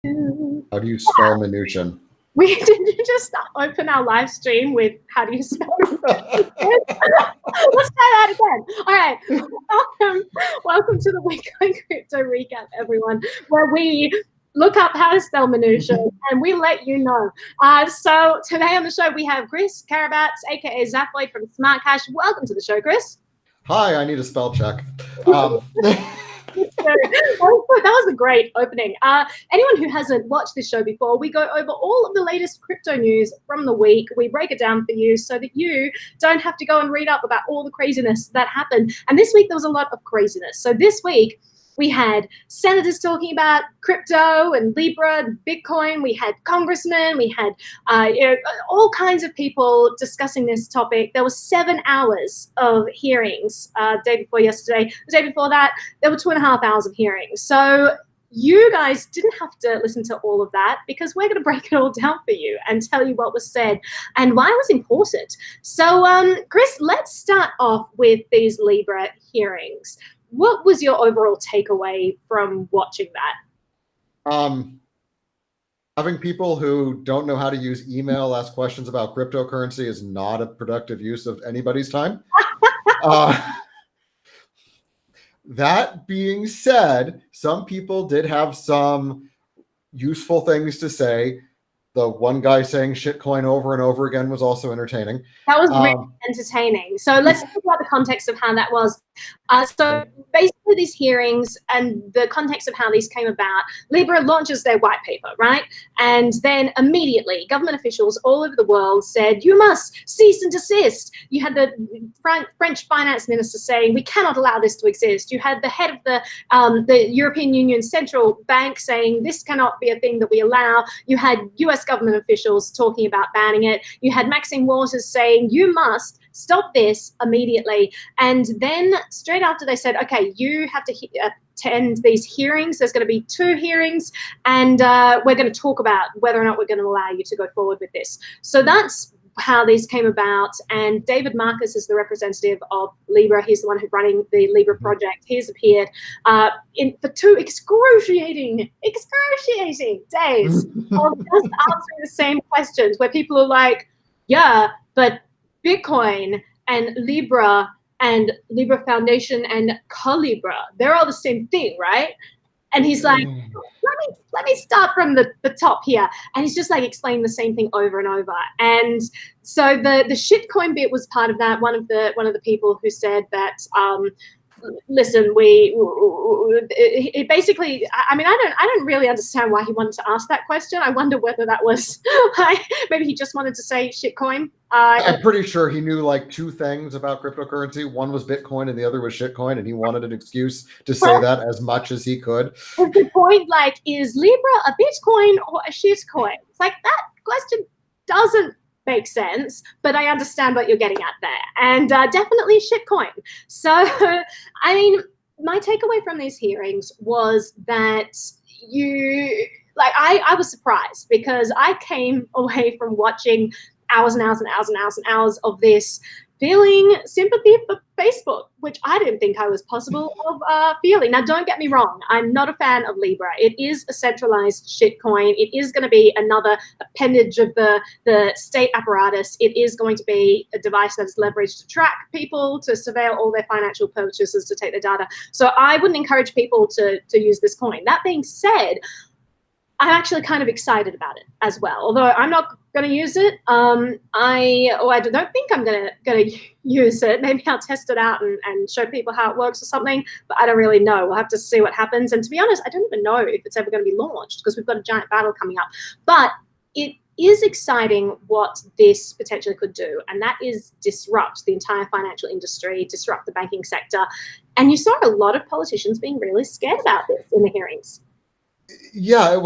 How do you spell Mnuchin? We didn't just open our live stream with how do you spell it? Let's try that again. All right. Welcome to the weekly crypto recap, everyone, where we look up how to spell minutia and we let you know. So today on the show we have Chris Karabats, aka Zaploid from Smart Cash. Welcome to the show, Chris. Hi, I need a spell check. That was a great opening. Anyone who hasn't watched this show before, we go over all of the latest crypto news from the week. We break it down for you so that you don't have to go and read up about all the craziness that happened. And this week there was a lot of craziness. So this week we had senators talking about crypto and Libra and Bitcoin. We had congressmen. We had all kinds of people discussing this topic. There were 7 hours of hearings day before yesterday. The day before that, there were 2.5 hours of hearings. So you guys didn't have to listen to all of that because we're going to break it all down for you and tell you what was said and why it was important. So, Chris, let's start off with these Libra hearings. What was your overall takeaway from watching that? Having people who don't know how to use email ask questions about cryptocurrency is not a productive use of anybody's time. That being said, some people did have some useful things to say. The one guy saying shitcoin over and over again was also entertaining. That was really entertaining. So let's talk about the context of how that was. So basically these hearings and the context of how these came about, Libra launches their white paper, right? And then immediately government officials all over the world said, you must cease and desist. You had the French finance minister saying, we cannot allow this to exist. You had the head of the European Union Central Bank saying, this cannot be a thing that we allow. You had US government officials talking about banning it. You had Maxine Waters saying, you must stop this immediately. And then straight after they said, okay, you have to attend these hearings. There's going to be 2 hearings and we're going to talk about whether or not we're going to allow you to go forward with this. So that's how these came about. And David Marcus is the representative of Libra. He's the one who's running the Libra project. He's appeared for 2 excruciating days of just answering the same questions where people are like, yeah, but Bitcoin and Libra Foundation and Calibra, they're all the same thing, right? And he's like, let me start from the top here. And he's just like explaining the same thing over and over. And so the shitcoin bit was part of that. One of the people who said that listen, it basically, I mean, I don't really understand why he wanted to ask that question. I wonder whether that was maybe he just wanted to say shitcoin. I'm pretty sure he knew like 2 things about cryptocurrency. One was Bitcoin and the other was shitcoin, and he wanted an excuse to say that as much as he could. The point, like, is Libra a Bitcoin or a shitcoin? It's like that question doesn't make sense, but I understand what you're getting at there, and definitely shitcoin. So, I mean, my takeaway from these hearings was that I was surprised because I came away from watching hours and hours and hours and hours and hours of this feeling sympathy for Facebook, which I didn't think I was possible of feeling. Now, don't get me wrong. I'm not a fan of Libra. It is a centralized shitcoin. It is going to be another appendage of the state apparatus. It is going to be a device that is leveraged to track people, to surveil all their financial purchases, to take their data. So I wouldn't encourage people to use this coin. That being said, I'm actually kind of excited about it as well. Although I'm not going to use it. I don't think I'm going to use it. Maybe I'll test it out and show people how it works or something, but I don't really know. We'll have to see what happens. And to be honest, I don't even know if it's ever going to be launched because we've got a giant battle coming up. But it is exciting what this potentially could do, and that is disrupt the entire financial industry, disrupt the banking sector. And you saw a lot of politicians being really scared about this in the hearings. Yeah,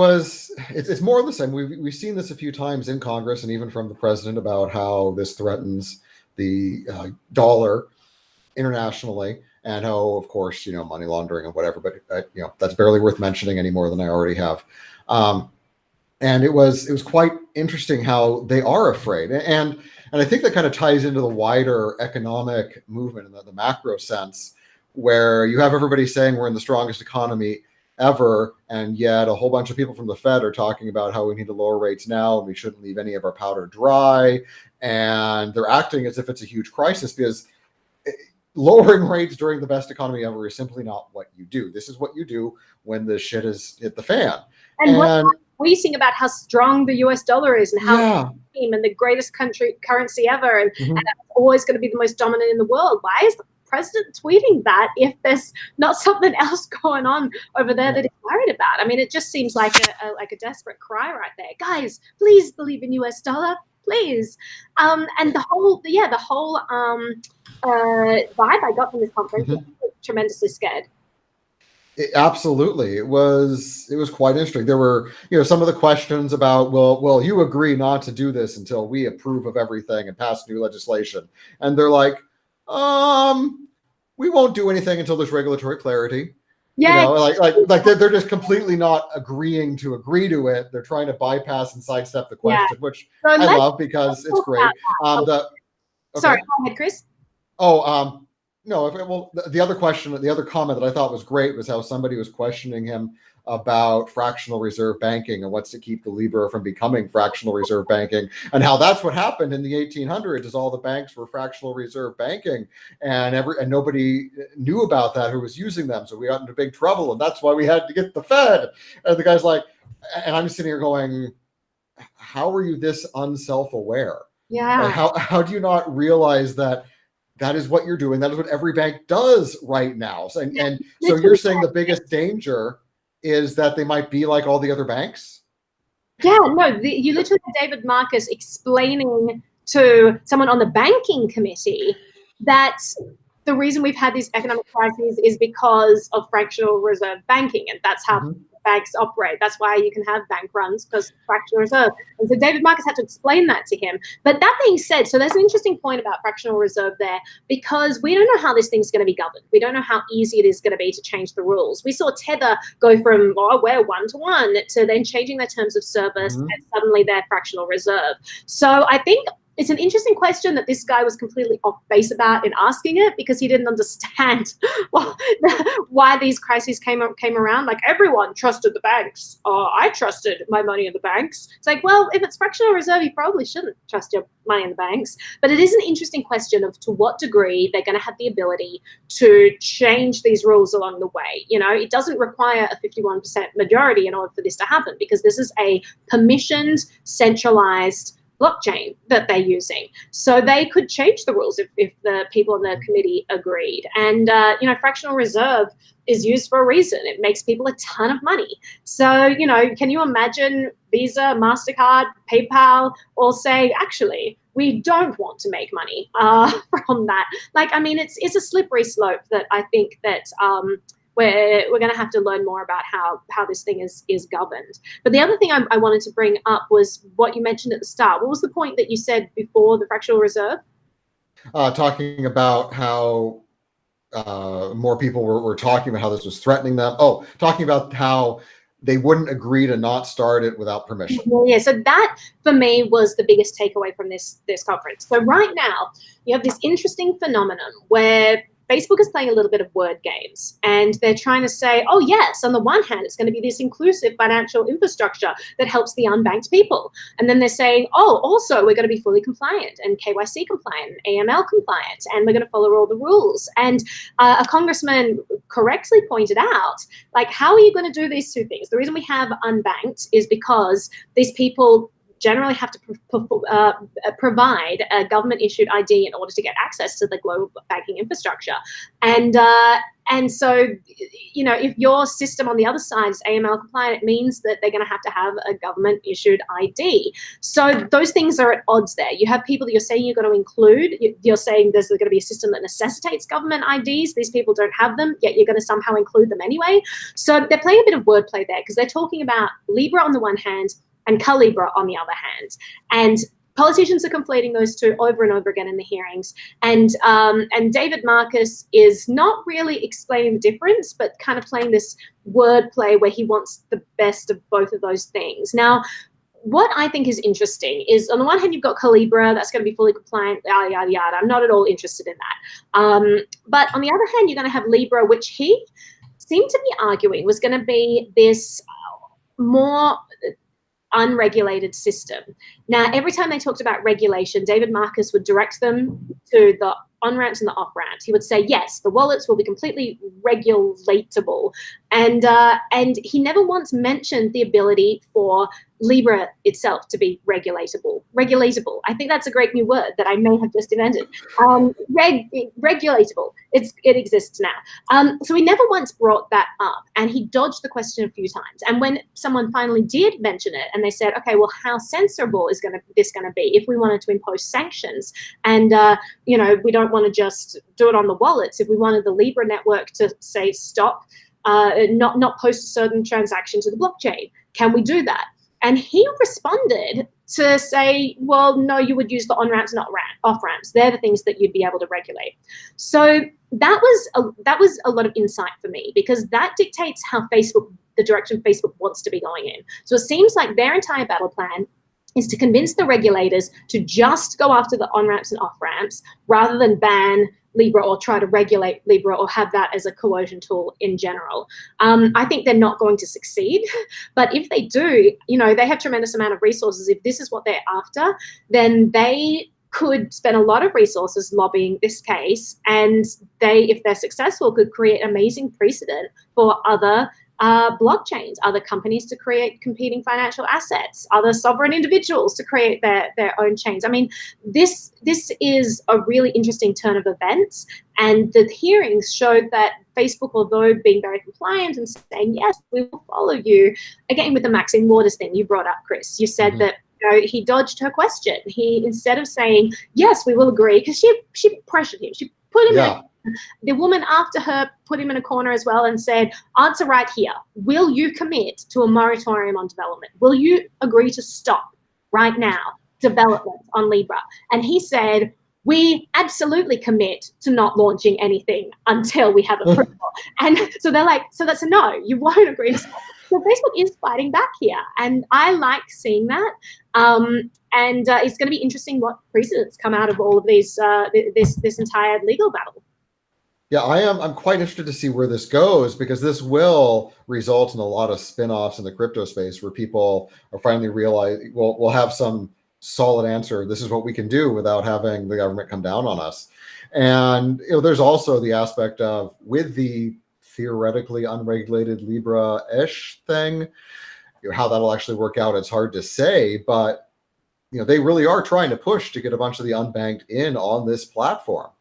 it's more of the same. We've seen this a few times in Congress and even from the president about how this threatens the dollar internationally, and how, of course, money laundering and whatever, but that's barely worth mentioning any more than I already have. And it was quite interesting how they are afraid. And I think that kind of ties into the wider economic movement in the macro sense, where you have everybody saying we're in the strongest economy ever, and yet a whole bunch of people from the Fed are talking about how we need to lower rates now and we shouldn't leave any of our powder dry, and they're acting as if it's a huge crisis, because lowering rates during the best economy ever is simply not what you do. This is what you do when the shit has hit the fan. And we sing about how strong the US dollar is and how and the greatest currency ever, and it's always going to be the most dominant in the world. Why is the president tweeting that if there's not something else going on over there that he's worried about? I mean, it just seems like a desperate cry right there. Guys, please believe in US dollar, please. And the whole vibe I got from this conference was tremendously scared. Absolutely, it was quite interesting. There were, some of the questions about, well, you agree not to do this until we approve of everything and pass new legislation, and they're like, we won't do anything until there's regulatory clarity. Yeah, like they're just completely not agreeing to agree to it. They're trying to bypass and sidestep the question, which I love because it's great. Sorry, go ahead, Chris. No, the other comment that I thought was great was how somebody was questioning him about fractional reserve banking and what's to keep the Libra from becoming fractional reserve banking, and how that's what happened in the 1800s is all the banks were fractional reserve banking, and nobody knew about that who was using them, so we got into big trouble, and that's why we had to get the Fed. And the guy's like, and I'm sitting here going, how are you this unself-aware? Yeah. Like, how do you not realize that is what you're doing? That is what every bank does right now. So, and so you're saying the biggest danger is that they might be like all the other banks? Yeah, no, you literally had David Marcus explaining to someone on the banking committee that the reason we've had these economic crises is because of fractional reserve banking, and that's how banks operate. That's why you can have bank runs, because fractional reserve. And so David Marcus had to explain that to him. But that being said, so there's an interesting point about fractional reserve there, because we don't know how this thing's going to be governed. We don't know how easy it is going to be to change the rules. We saw Tether go from, we're 1-to-1 to then changing their terms of service, and suddenly they're fractional reserve. So I think it's an interesting question that this guy was completely off base about in asking it, because he didn't understand why these crises came around. Like, everyone trusted the banks. I trusted my money in the banks. It's like, well, if it's fractional reserve, you probably shouldn't trust your money in the banks. But it is an interesting question of to what degree they're going to have the ability to change these rules along the way. It doesn't require a 51% majority in order for this to happen, because this is a permissioned, centralized blockchain that they're using. So they could change the rules if the people on the committee agreed. And, fractional reserve is used for a reason. It makes people a ton of money. So, can you imagine Visa, MasterCard, PayPal all say, actually, we don't want to make money from that? Like, I mean, it's a slippery slope that I think that we're going to have to learn more about how this thing is governed. But the other thing I wanted to bring up was what you mentioned at the start. What was the point that you said before the fractional reserve? Talking about how more people were talking about how this was threatening them. Oh, talking about how they wouldn't agree to not start it without permission. Yeah, so that for me was the biggest takeaway from this conference. So right now you have this interesting phenomenon where Facebook is playing a little bit of word games, and they're trying to say, oh yes, on the one hand, it's going to be this inclusive financial infrastructure that helps the unbanked people. And then they're saying, oh, also we're going to be fully compliant and KYC compliant, AML compliant, and we're going to follow all the rules. And a congressman correctly pointed out, like, how are you going to do these two things? The reason we have unbanked is because these people generally have to provide a government-issued ID in order to get access to the global banking infrastructure. And so, if your system on the other side is AML compliant, it means that they're going to have a government-issued ID. So those things are at odds there. You have people that you're saying you're going to include. You're saying there's going to be a system that necessitates government IDs. These people don't have them, yet you're going to somehow include them anyway. So they're playing a bit of wordplay there, because they're talking about Libra on the one hand and Calibra on the other hand. And politicians are conflating those two over and over again in the hearings. And David Marcus is not really explaining the difference, but kind of playing this wordplay where he wants the best of both of those things. Now, what I think is interesting is, on the one hand, you've got Calibra, that's going to be fully compliant, yada, yada, yada. I'm not at all interested in that. But on the other hand, you're going to have Libra, which he seemed to be arguing was going to be this more unregulated system. Now, every time they talked about regulation, David Marcus would direct them to the on-ramps and the off-ramps. He would say, yes, the wallets will be completely regulatable. And he never once mentioned the ability for Libra itself to be regulatable. I think that's a great new word that I may have just invented. Regulatable. It exists now. So he never once brought that up, and he dodged the question a few times. And when someone finally did mention it, and they said, okay, well, how censorable is this going to be if we wanted to impose sanctions? And we don't want to just do it on the wallets. If we wanted the Libra network to say stop, not post a certain transaction to the blockchain, can we do that? And he responded to say, well, no, you would use the on-ramps, not off-ramps. They're the things that you'd be able to regulate. So that was a lot of insight for me, because that dictates how the direction Facebook wants to be going in. So it seems like their entire battle plan is to convince the regulators to just go after the on-ramps and off-ramps rather than ban Libra or try to regulate Libra or have that as a coercion tool in general. I think they're not going to succeed, but if they do, they have tremendous amount of resources. If this is what they're after, then they could spend a lot of resources lobbying this case, and if they're successful, could create amazing precedent for other blockchains, other companies to create competing financial assets, other sovereign individuals to create their own chains. I mean, this is a really interesting turn of events, and the hearings showed that Facebook, although being very compliant and saying, yes, we will follow you, again, with the Maxine Waters thing you brought up, Chris, you said that he dodged her question. He, instead of saying, yes, we will agree, because she pressured him, she put him in. The woman after her put him in a corner as well and said, answer right here. Will you commit to a moratorium on development? Will you agree to stop right now development on Libra? And he said, we absolutely commit to not launching anything until we have approval. And so they're like, so that's a no, you won't agree to stop. So Facebook is fighting back here, and I like seeing that. And it's going to be interesting what precedents come out of all of these, this entire legal battle. Yeah, I'm quite interested to see where this goes, because this will result in a lot of spin-offs in the crypto space where people are finally realizing, we'll have some solid answer. This is what we can do without having the government come down on us. And there's also the aspect of, with the theoretically unregulated Libra-ish thing, how that'll actually work out, it's hard to say, but they really are trying to push to get a bunch of the unbanked in on this platform.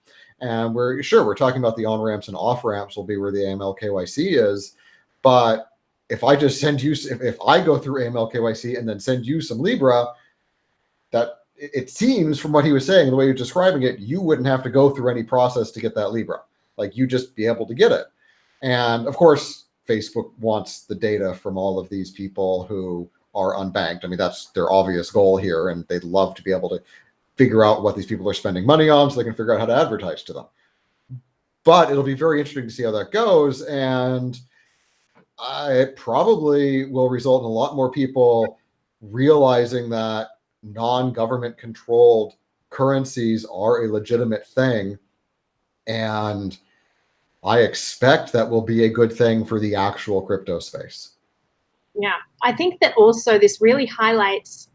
And we're talking about the on-ramps and off-ramps will be where the AML KYC is. But if I just send you, if I go through AML KYC and then send you some Libra, that it seems from what he was saying, the way you're describing it, you wouldn't have to go through any process to get that Libra. Like, you just be able to get it. And of course, Facebook wants the data from all of these people who are unbanked. I mean, that's their obvious goal here. And they'd love to be able to figure out what these people are spending money on so they can figure out how to advertise to them. But it'll be very interesting to see how that goes. And it probably will result in a lot more people realizing that non-government controlled currencies are a legitimate thing. And I expect that will be a good thing for the actual crypto space. Yeah, I think that also this really highlights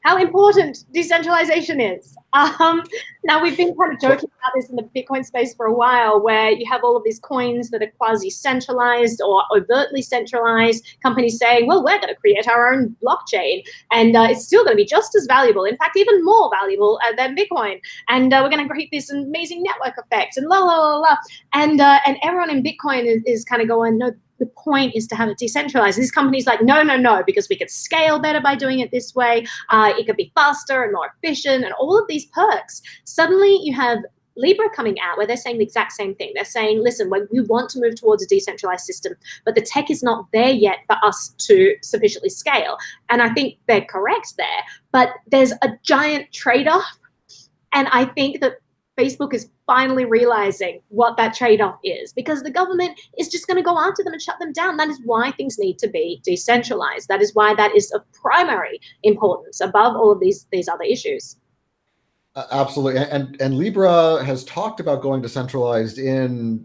how important decentralization is. Now, we've been kind of joking about this in the Bitcoin space for a while, where you have all of these coins that are quasi-centralized or overtly centralized, companies saying, well, we're going to create our own blockchain, and it's still going to be just as valuable, in fact, even more valuable than Bitcoin, and we're going to create this amazing network effect, and la, la, la, la. And everyone in Bitcoin is kind of going, no, the point is to have it decentralized. These companies like, no, because we could scale better by doing it this way. It could be faster and more efficient and all of these perks. Suddenly you have Libra coming out where they're saying the exact same thing. They're saying, listen, we want to move towards a decentralized system, but the tech is not there yet for us to sufficiently scale. And I think they're correct there, but there's a giant trade-off. And I think that Facebook is finally realizing what that trade-off is, because the government is just going to go after them and shut them down. That is why things need to be decentralized. That is why that is of primary importance above all of these other issues. Absolutely. And Libra has talked about going decentralized in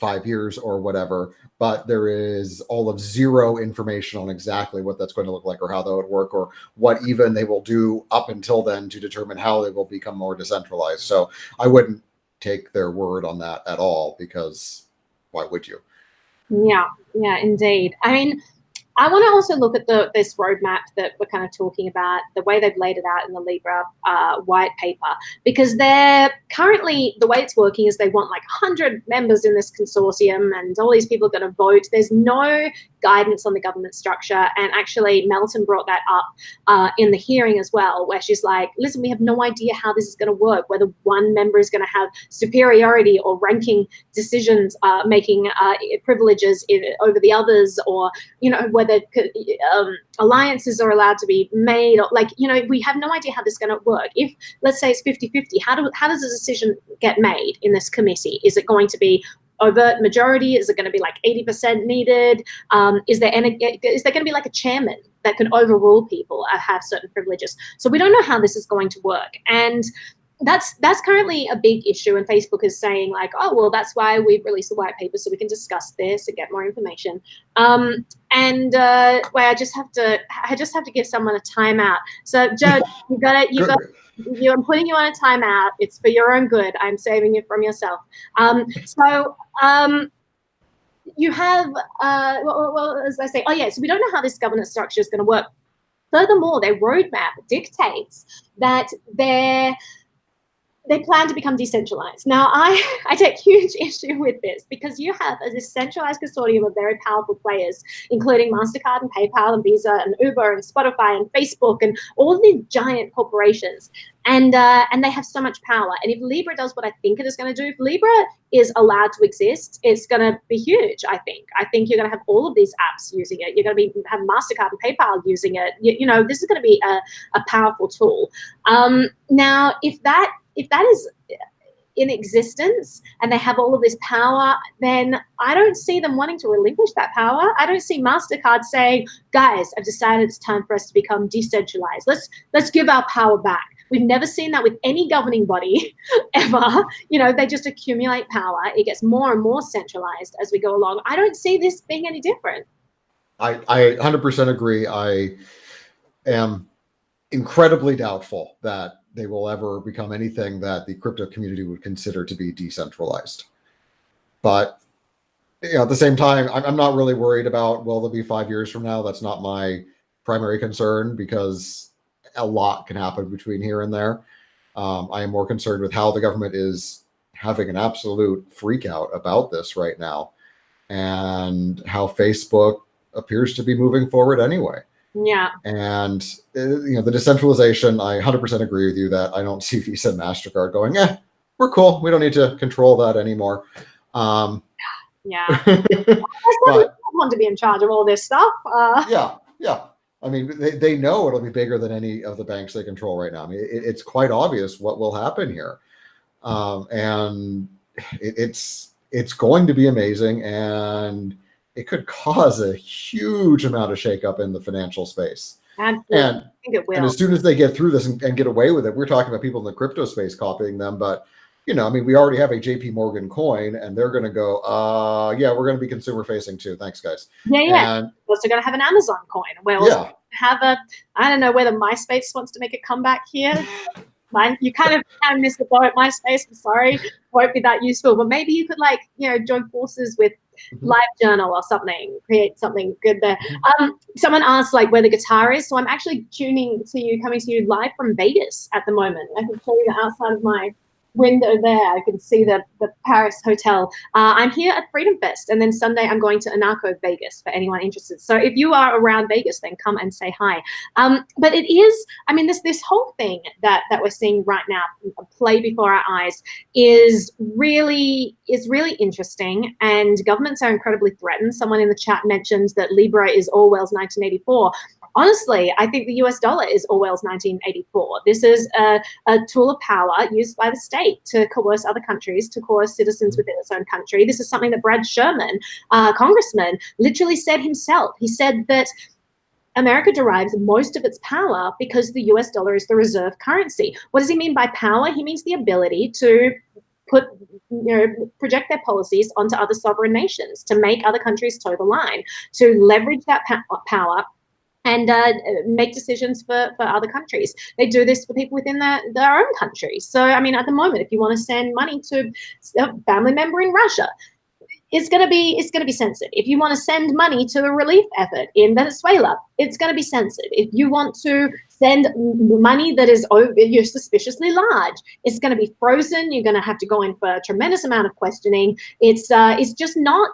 5 years or whatever, but there is all of zero information on exactly what that's going to look like or how that would work or what even they will do up until then to determine how they will become more decentralized. So I wouldn't take their word on that at all, because why would you? Yeah, yeah, indeed. I mean, I want to also look at this roadmap that we're kind of talking about, the way they've laid it out in the Libra white paper, because they're currently, the way it's working is they want like 100 members in this consortium and all these people are going to vote. There's no guidance on the government structure. And actually Melton brought that up in the hearing as well, where she's like, listen, we have no idea how this is going to work, whether one member is going to have superiority or ranking decisions, making privileges over the others, or, you know, whether alliances are allowed to be made, or like, you know, we have no idea how this is going to work. If, let's say it's 50-50, how does a decision get made in this committee? Is it going to be overt majority? Is it going to be like 80% needed? Is there going to be like a chairman that can overrule people and have certain privileges? So we don't know how this is going to work. And that's currently a big issue, and Facebook is saying like, oh, well, that's why we've released the white paper, so we can discuss this and get more information. Where I just have to give someone a timeout. So Joe, I'm putting you on a timeout. It's for your own good. I'm saving you from yourself. You have well, as I say, oh yeah, so we don't know how this governance structure is going to work. Furthermore, their roadmap dictates that they plan to become decentralized. Now, I take huge issue with this, because you have a decentralized consortium of very powerful players, including MasterCard and PayPal and Visa and Uber and Spotify and Facebook and all of these giant corporations. And they have so much power. And if Libra does what I think it is going to do, if Libra is allowed to exist, it's going to be huge, I think. I think you're going to have all of these apps using it. You're going to have MasterCard and PayPal using it. You know, this is going to be a powerful tool. Now, if that is in existence and they have all of this power, then I don't see them wanting to relinquish that power. I don't see MasterCard saying, guys, I've decided it's time for us to become decentralized. Let's give our power back. We've never seen that with any governing body ever. You know, they just accumulate power. It gets more and more centralized as we go along. I don't see this being any different. I 100% agree. I am incredibly doubtful that they will ever become anything that the crypto community would consider to be decentralized. But, you know, at the same time, I'm not really worried about, will there be 5 years from now? That's not my primary concern, because a lot can happen between here and there. I am more concerned with how the government is having an absolute freak out about this right now, and how Facebook appears to be moving forward anyway. Yeah. And, you know, the decentralization, I 100% agree with you that I don't see Visa and MasterCard going, we're cool. We don't need to control that anymore. Yeah. I want to be in charge of all this stuff. Yeah. I mean, they know it'll be bigger than any of the banks they control right now. I mean, it's quite obvious what will happen here. And it's going to be amazing, and it could cause a huge amount of shakeup in the financial space. Absolutely. And I think it will. And as soon as they get through this and get away with it, we're talking about people in the crypto space copying them. But, you know, I mean, we already have a JP Morgan coin, and they're going to go, yeah, we're going to be consumer facing too. Thanks, guys. Yeah. And we're also going to have an Amazon coin. We're also have I don't know whether MySpace wants to make a comeback here. You kind of missed the boat, MySpace. I'm sorry, won't be that useful. But maybe you could, like, you know, join forces with LiveJournal or something, create something good there. Someone asked like where the guitar is, so I'm actually coming to you live from Vegas at the moment. I can show you the outside of my window there. I can see the Paris hotel. I'm here at Freedom Fest, and then Sunday I'm going to Anarco Vegas for anyone interested. So if you are around Vegas, then come and say hi. But it is, I mean, this whole thing that we're seeing right now play before our eyes is really interesting, and governments are incredibly threatened. Someone in the chat mentions that Libra is Orwell's 1984. Honestly, I think the US dollar is Orwell's 1984. This is a tool of power used by the state to coerce other countries, to coerce citizens within its own country. This is something that Brad Sherman, congressman, literally said himself. He said that America derives most of its power because the US dollar is the reserve currency. What does he mean by power? He means the ability to project their policies onto other sovereign nations, to make other countries toe the line, to leverage that power and make decisions for other countries. They do this for people within their own countries. So, I mean, at the moment, if you want to send money to a family member in Russia, it's going to be censored. If you want to send money to a relief effort in Venezuela, it's going to be censored. If you want to send money that is you're suspiciously large, it's going to be frozen. You're going to have to go in for a tremendous amount of questioning. It's just not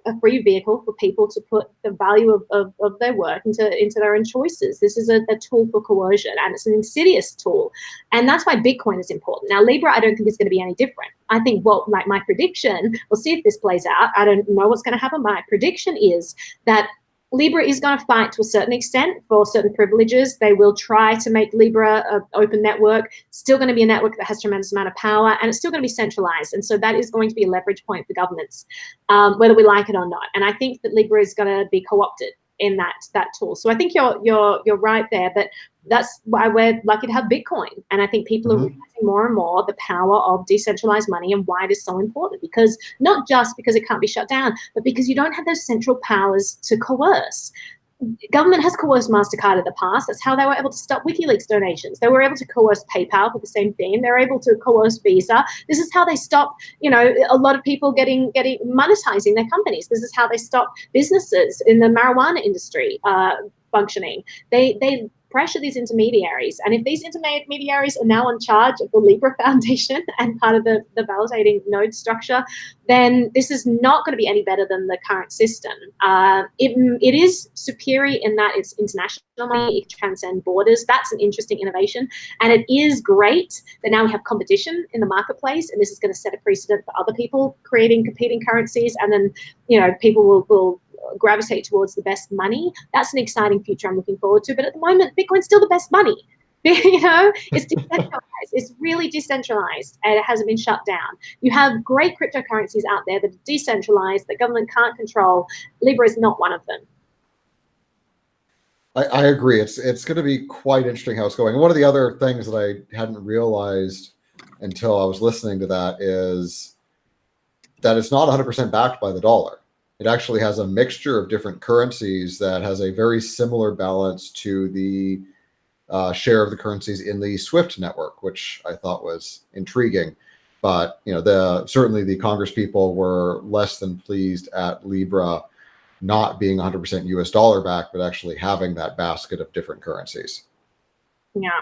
a free vehicle for people to put the value of their work into their own choices. This is a tool for coercion, and it's an insidious tool. And that's why Bitcoin is important. Now, Libra, I don't think is going to be any different. I think, well, like my prediction, we'll see if this plays out. I don't know what's going to happen. My prediction is that Libra is going to fight to a certain extent for certain privileges. They will try to make Libra an open network, still going to be a network that has a tremendous amount of power, and it's still going to be centralized. And so that is going to be a leverage point for governments, whether we like it or not. And I think that Libra is going to be co-opted in that tool. So I think you're right there, but that's why we're lucky to have Bitcoin. And I think people are realizing more and more the power of decentralized money and why it is so important, because not just because it can't be shut down, but because you don't have those central powers to coerce. Government has coerced MasterCard in the past. That's how they were able to stop WikiLeaks donations. They were able to coerce PayPal for the same thing. They're able to coerce Visa. This is how they stop, a lot of people getting monetizing their companies. This is how they stop businesses in the marijuana industry functioning. They pressure these intermediaries. And if these intermediaries are now in charge of the Libra Foundation and part of the validating node structure, then this is not going to be any better than the current system. It is superior in that it's international money, it can transcend borders. That's an interesting innovation. And it is great that now we have competition in the marketplace, and this is going to set a precedent for other people creating competing currencies. And then, people will gravitate towards the best money. That's an exciting future I'm looking forward to. But at the moment, Bitcoin's still the best money. It's decentralized. It's really decentralized, and it hasn't been shut down. You have great cryptocurrencies out there that are decentralized, that government can't control. Libra is not one of them. I agree. It's going to be quite interesting how it's going. And one of the other things that I hadn't realized until I was listening to that is that it's not 100% backed by the dollar. It actually has a mixture of different currencies that has a very similar balance to the share of the currencies in the SWIFT network, which I thought was intriguing. But certainly the Congress people were less than pleased at Libra not being 100% US dollar back, but actually having that basket of different currencies. Yeah.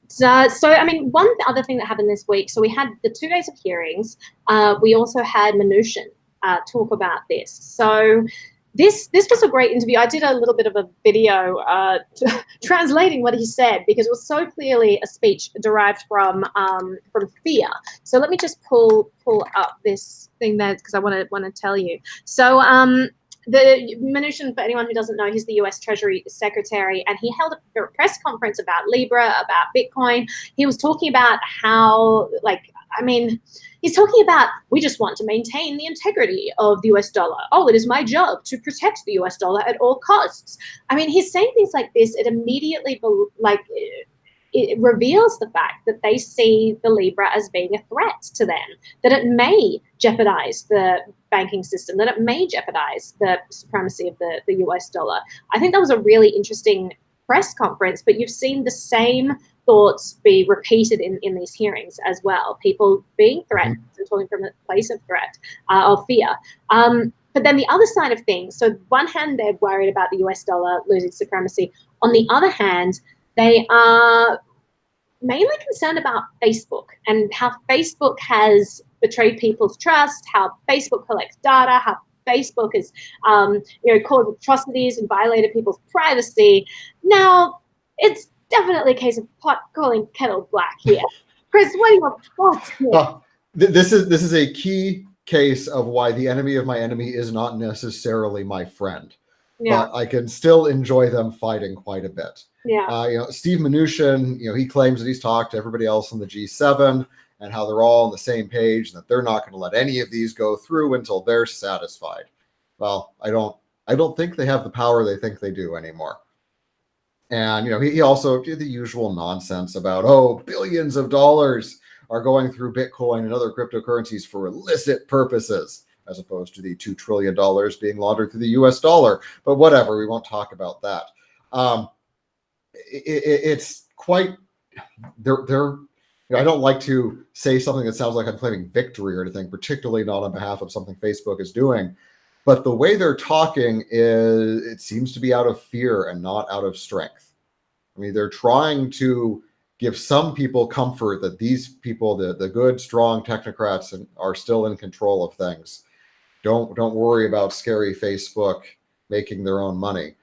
So I mean, one other thing that happened this week, so we had the 2 days of hearings. We also had Mnuchin talk about this. So this was a great interview. I did a little bit of a video translating what he said, because it was so clearly a speech derived from fear. So let me just pull up this thing there, because I want to tell you. So the Mnuchin, for anyone who doesn't know, he's the US Treasury Secretary, and he held a press conference about Libra, about Bitcoin. He was talking about how, he's talking about, we just want to maintain the integrity of the US dollar. Oh, it is my job to protect the US dollar at all costs. I mean, he's saying things like this. It immediately, it reveals the fact that they see the Libra as being a threat to them, that it may jeopardize the banking system, that it may jeopardize the supremacy of the US dollar. I think that was a really interesting press conference, but you've seen the same thoughts be repeated in these hearings as well. People being threatened and talking from a place of threat, of fear. But then the other side of things, so one hand they're worried about the US dollar losing supremacy. On the other hand, they are mainly concerned about Facebook and how Facebook has betrayed people's trust, how Facebook collects data, how Facebook has caused atrocities and violated people's privacy. Now, it's definitely a case of pot calling kettle black here. Chris, what are your thoughts here? This is a key case of why the enemy of my enemy is not necessarily my friend. Yeah. But I can still enjoy them fighting quite a bit. Yeah. Steve Mnuchin, he claims that he's talked to everybody else in the G7 and how they're all on the same page and that they're not going to let any of these go through until they're satisfied. Well, I don't think they have the power they think they do anymore. And he also did the usual nonsense about, billions of dollars are going through Bitcoin and other cryptocurrencies for illicit purposes, as opposed to the $2 trillion being laundered through the US dollar. But whatever, we won't talk about that. It's quite, they're I don't like to say something that sounds like I'm claiming victory or anything, particularly not on behalf of something Facebook is doing. But the way they're talking is, it seems to be out of fear and not out of strength. I mean, they're trying to give some people comfort that these people, the good, strong technocrats, are still in control of things. Don't worry about scary Facebook making their own money.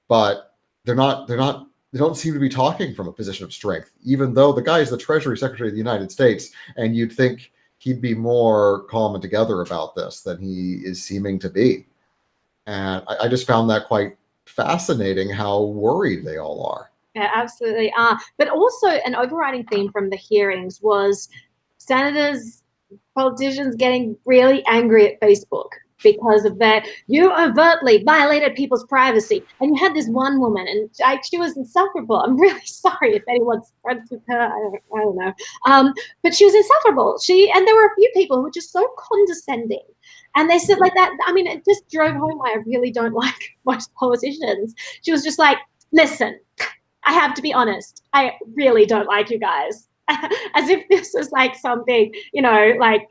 But they don't seem to be talking from a position of strength, even though the guy is the Treasury Secretary of the United States, and you'd think he'd be more calm and together about this than he is seeming to be. And I just found that quite fascinating, how worried they all are. Yeah, absolutely are. But also an overriding theme from the hearings was senators, politicians getting really angry at Facebook because of that. You overtly violated people's privacy. And you had this one woman, and she was insufferable. I'm really sorry if anyone's friends with her. I don't know. But she was insufferable. And there were a few people who were just so condescending. And they said like that. I mean, it just drove home why I really don't like most politicians. She was just like, listen, I have to be honest. I really don't like you guys. As if this was like something, like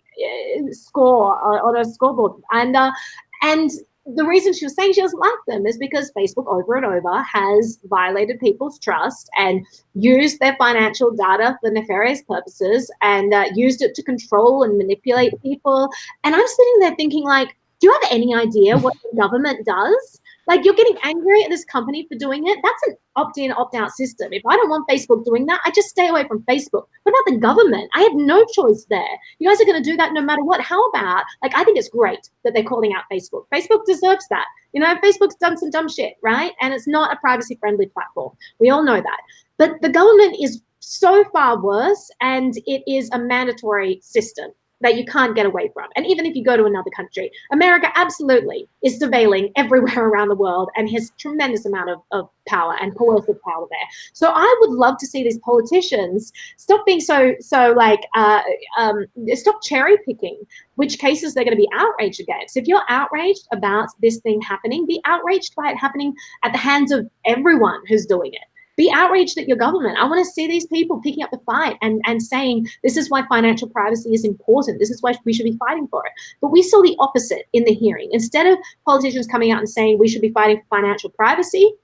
score on a scoreboard. And the reason she was saying she doesn't like them is because Facebook over and over has violated people's trust and used their financial data for nefarious purposes, and used it to control and manipulate people. And I'm sitting there thinking, like, do you have any idea what the government does? Like, you're getting angry at this company for doing it. That's an opt-in, opt-out system. If I don't want Facebook doing that, I just stay away from Facebook. What about the government? I have no choice there. You guys are going to do that no matter what. How about, like, I think it's great that they're calling out Facebook. Facebook deserves that. Facebook's done some dumb shit, right? And it's not a privacy-friendly platform. We all know that. But the government is so far worse, and it is a mandatory system that you can't get away from. And even if you go to another country, America absolutely is surveilling everywhere around the world and has tremendous amount of power and coercive power there. So I would love to see these politicians stop being so like, stop cherry picking which cases they're going to be outraged against. If you're outraged about this thing happening, be outraged by it happening at the hands of everyone who's doing it. Be outraged at your government. I want to see these people picking up the fight and saying, this is why financial privacy is important. This is why we should be fighting for it. But we saw the opposite in the hearing. Instead of politicians coming out and saying we should be fighting for financial privacy,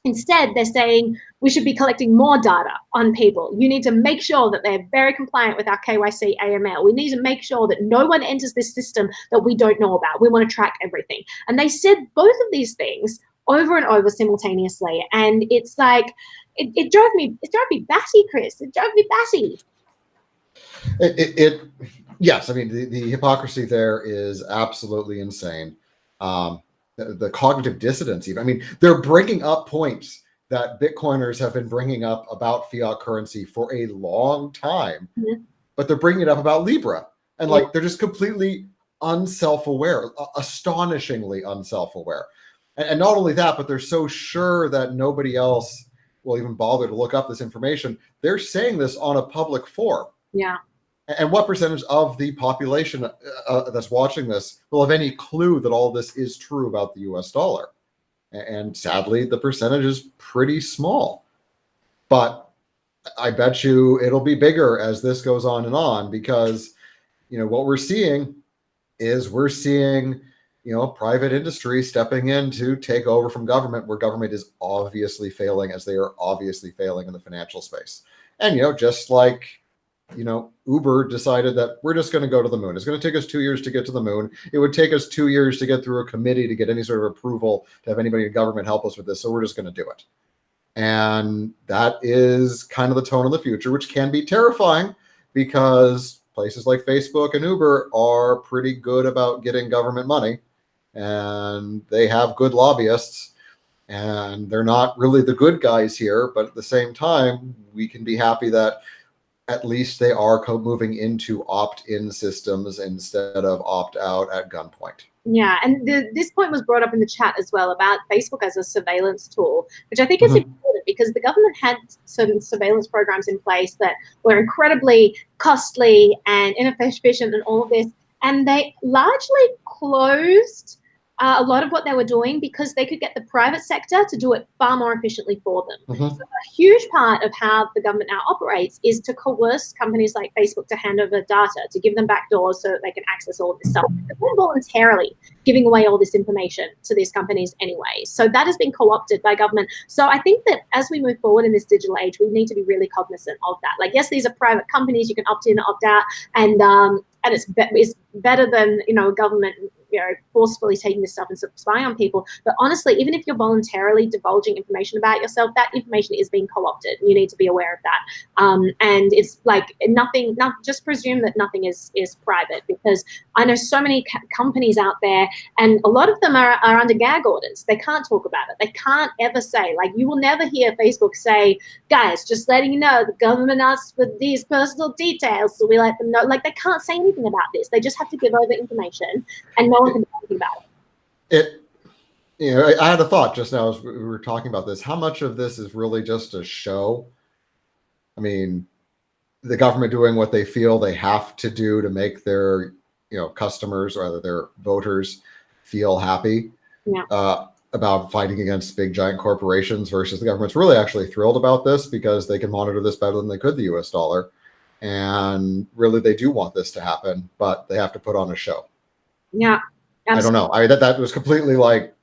instead they're saying we should be collecting more data on people. You need to make sure that they're very compliant with our KYC AML. We need to make sure that no one enters this system that we don't know about. We want to track everything. And they said both of these things over and over simultaneously, and it's like it drove me batty, Chris. It drove me batty. Yes, I mean the hypocrisy there is absolutely insane. The cognitive dissonance, even. I mean, they're bringing up points that Bitcoiners have been bringing up about fiat currency for a long time, but they're bringing it up about Libra, and like they're just completely unself-aware, astonishingly unself-aware. And not only that, but they're so sure that nobody else will even bother to look up this information. They're saying this on a public forum. Yeah. And what percentage of the population that's watching this will have any clue that all this is true about the US dollar? And sadly, the percentage is pretty small. But I bet you it'll be bigger as this goes on, because, what we're seeing is private industry stepping in to take over from government, where government is obviously failing, as they are obviously failing in the financial space. And, just like, Uber decided that we're just going to go to the moon. It's going to take us 2 years to get to the moon. It would take us 2 years to get through a committee to get any sort of approval to have anybody in government help us with this. So we're just going to do it. And that is kind of the tone of the future, which can be terrifying, because places like Facebook and Uber are pretty good about getting government money, and they have good lobbyists, and they're not really the good guys here. But at the same time, we can be happy that at least they are moving into opt-in systems instead of opt-out at gunpoint. Yeah, and this point was brought up in the chat as well about Facebook as a surveillance tool, which I think is important, co-opted because the government had certain surveillance programs in place that were incredibly costly and inefficient and all of this. And they largely closed a lot of what they were doing because they could get the private sector to do it far more efficiently for them. Mm-hmm. So a huge part of how the government now operates is to coerce companies like Facebook to hand over data, to give them backdoors so that they can access all of this stuff. They're voluntarily giving away all this information to these companies anyway. So that has been co-opted by government. So I think that as we move forward in this digital age, we need to be really cognizant of that. Like, yes, these are private companies. You can opt in, opt out, and it's better than, government, forcefully taking this stuff and spying on people. But honestly, even if you're voluntarily divulging information about yourself, that information is being co-opted. You need to be aware of that. And it's like just presume that nothing is private, because I know so many companies out there, and a lot of them are under gag orders. They can't talk about it. They can't ever say, like, you will never hear Facebook say, guys, just letting you know, the government asked for these personal details, so we let them know. Like, they can't say anything about this. They just have to give over information, and no one can do anything about it. I had a thought just now as we were talking about this. How much of this is really just a show? I mean, the government doing what they feel they have to do to make their, customers, or rather their voters, feel happy about fighting against big giant corporations, versus the government's really actually thrilled about this because they can monitor this better than they could the US dollar. And really, they do want this to happen, but they have to put on a show. Yeah. Absolutely. I don't know. That was completely like,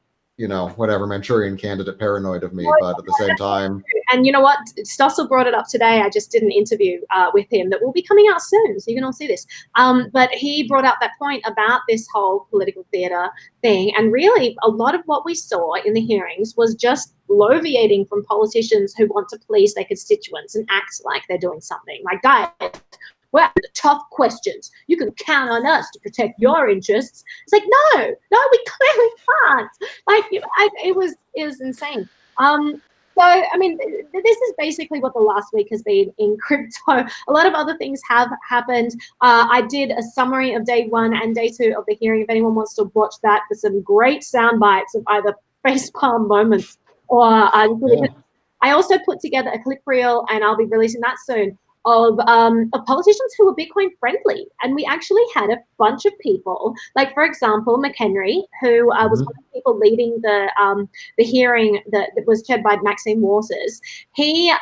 whatever, Manchurian Candidate paranoid of me, but at the same time. And you know what? Stossel brought it up today. I just did an interview with him that will be coming out soon, so you can all see this. But he brought up that point about this whole political theater thing. And really, a lot of what we saw in the hearings was just bloviating from politicians who want to please their constituents and act like they're doing something. Like, guys, we're asking the tough questions. You can count on us to protect your interests. It's like, no, we clearly can't. Like, it was insane. So, I mean, this is basically what the last week has been in crypto. A lot of other things have happened. I did a summary of day 1 and day 2 of the hearing. If anyone wants to watch that, for some great sound bites of either facepalm moments or I also put together a clip reel, and I'll be releasing that soon, of politicians who were Bitcoin friendly. And we actually had a bunch of people, like, for example, McHenry, who was one of the people leading the hearing that was chaired by Maxine Waters. He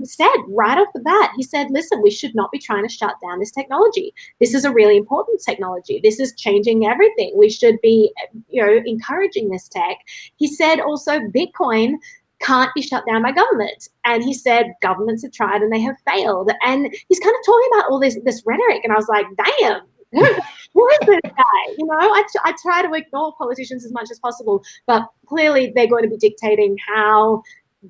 said right off the bat, he said, listen, we should not be trying to shut down this technology. This is a really important technology. This is changing everything. We should be, encouraging this tech. He said also Bitcoin can't be shut down by government. And he said governments have tried and they have failed. And he's kind of talking about all this rhetoric. And I was like, damn, who is this guy? I try to ignore politicians as much as possible, but clearly they're going to be dictating how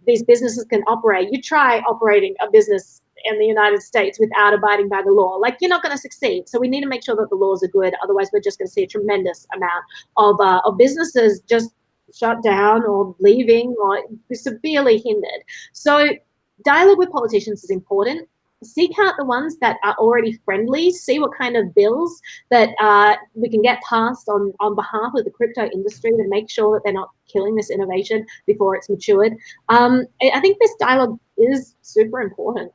these businesses can operate. You try operating a business in the United States without abiding by the law, like, you're not going to succeed. So we need to make sure that the laws are good. Otherwise, we're just going to see a tremendous amount of businesses just shut down or leaving or severely hindered. So dialogue with politicians is important. Seek out the ones that are already friendly. See what kind of bills that we can get passed on behalf of the crypto industry to make sure that they're not killing this innovation before it's matured. I think this dialogue is super important.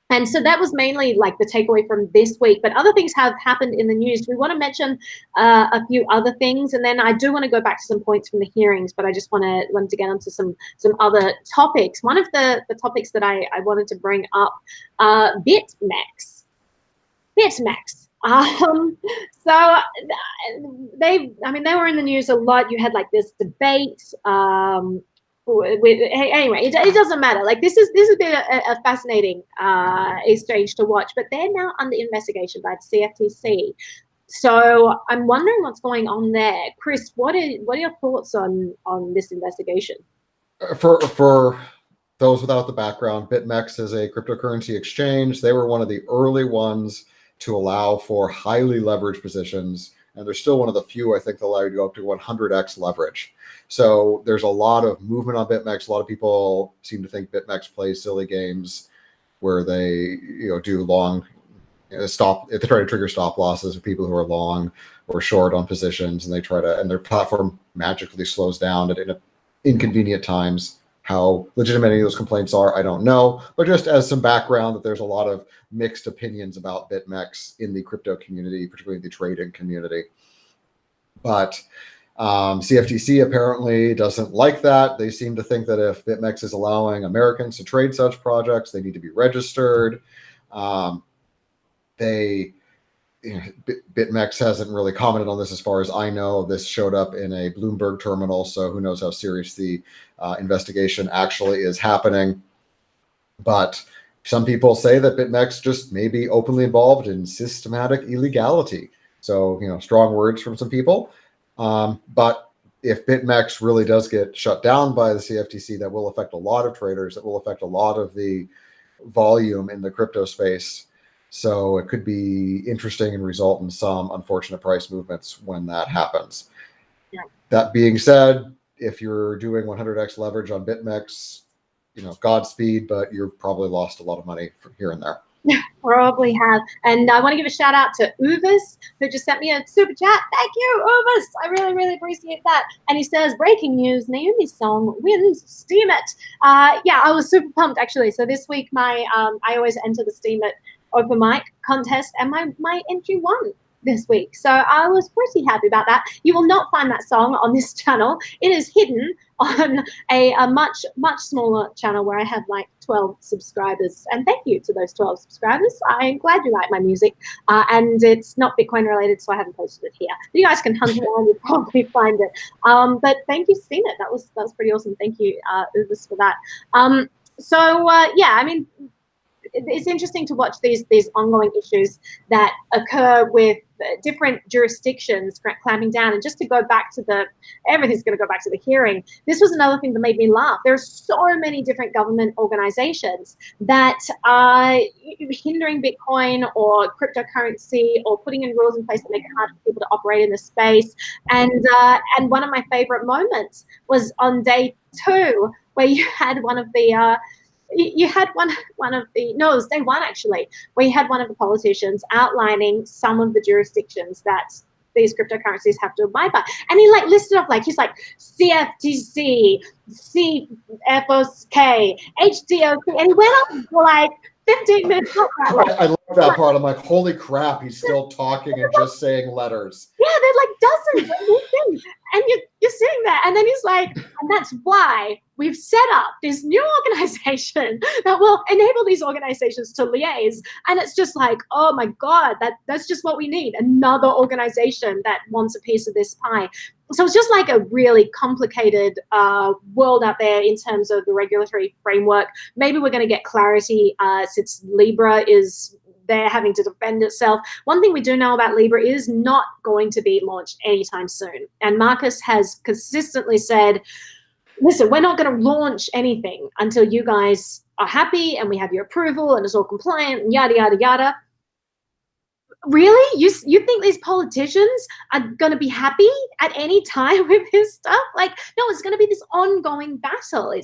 And so that was mainly like the takeaway from this week, but other things have happened in the news. We want to mention a few other things, and then I do want to go back to some points from the hearings, but I just wanted to get onto some other topics. One of the topics that I wanted to bring up, Bitmex. So they were in the news a lot. You had like this debate. Anyway, it doesn't matter. Like, this has been a fascinating exchange to watch, but they're now under investigation by the CFTC. So I'm wondering what's going on there. Chris, what are your thoughts on this investigation? For those without the background, Bitmex is a cryptocurrency exchange. They were one of the early ones to allow for highly leveraged positions, and they're still one of the few, I think, that allow you to go up to 100x leverage. So there's a lot of movement on Bitmex. A lot of people seem to think Bitmex plays silly games where they, do long stop. They try to trigger stop losses for people who are long or short on positions, and and their platform magically slows down at inconvenient times How legitimate any of those complaints are, I don't know. But just as some background, that there's a lot of mixed opinions about Bitmex in the crypto community, particularly the trading community. But CFTC apparently doesn't like that. They seem to think that if Bitmex is allowing Americans to trade such projects, they need to be registered. Bitmex hasn't really commented on this as far as I know. This showed up in a Bloomberg terminal, so who knows how serious the investigation actually is happening. But some people say that Bitmex just may be openly involved in systematic illegality. So, strong words from some people. But if Bitmex really does get shut down by the CFTC, that will affect a lot of traders. That will affect a lot of the volume in the crypto space. So it could be interesting and result in some unfortunate price movements when that happens. Yeah. That being said, if you're doing 100x leverage on Bitmex, Godspeed, but you've probably lost a lot of money from here and there. Probably have. And I want to give a shout out to Uvis, who just sent me a super chat. Thank you, Uvis. I really, really appreciate that. And he says, breaking news, Naomi's song wins Steam It. Yeah, I was super pumped, actually. So this week, I always enter the Steam It open mic contest, and my entry won this week. So I was pretty happy about that. You will not find that song on this channel. It is hidden on a much, much smaller channel where I have like 12 subscribers. And thank you to those 12 subscribers. I'm glad you like my music. And it's not Bitcoin related, so I haven't posted it here. But you guys can hunt around, you'll probably find it. But thank you, Steam It. That was pretty awesome. Thank you, Ubis, for that. Yeah, I mean, it's interesting to watch these ongoing issues that occur with different jurisdictions clamping down. And just to go back to everything's going to go back to the hearing. This was another thing that made me laugh. There are so many different government organizations that are hindering Bitcoin or cryptocurrency or putting in rules in place that make it hard for people to operate in the space. And one of my favorite moments was on day 2, where you had one of the it was day 1 actually, where you had one of the politicians outlining some of the jurisdictions that these cryptocurrencies have to abide by. And he listed off, he's like CFTC, CFOK, HDOC, and he went up for 15 minutes. I love that part. I'm like, holy crap, he's still talking and just saying letters. Yeah, they're dozens of these things. And you're sitting there, and then he's like, and that's why we've set up this new organization that will enable these organizations to liaise. And it's just like, oh my God, that's just what we need. Another organization that wants a piece of this pie. So it's just like a really complicated world out there in terms of the regulatory framework. Maybe we're going to get clarity since Libra is there having to defend itself. One thing we do know about Libra is not going to be launched anytime soon. And Marcus has consistently said, listen, we're not going to launch anything until you guys are happy and we have your approval and it's all compliant and yada, yada, yada. Really? You think these politicians are going to be happy at any time with this stuff? No, it's going to be this ongoing battle. I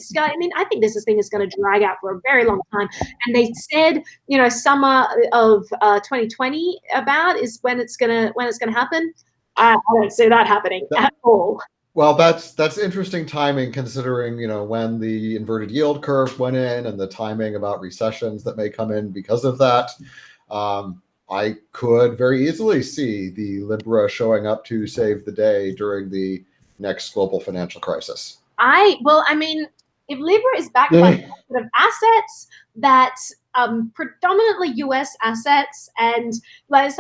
think this thing is going to drag out for a very long time. And they said, summer of 2020 is when it's going to happen. I don't see that happening at all. Well, that's interesting timing, considering when the inverted yield curve went in and the timing about recessions that may come in because of that. I could very easily see the Libra showing up to save the day during the next global financial crisis. If Libra is backed by assets that predominantly US assets, and it's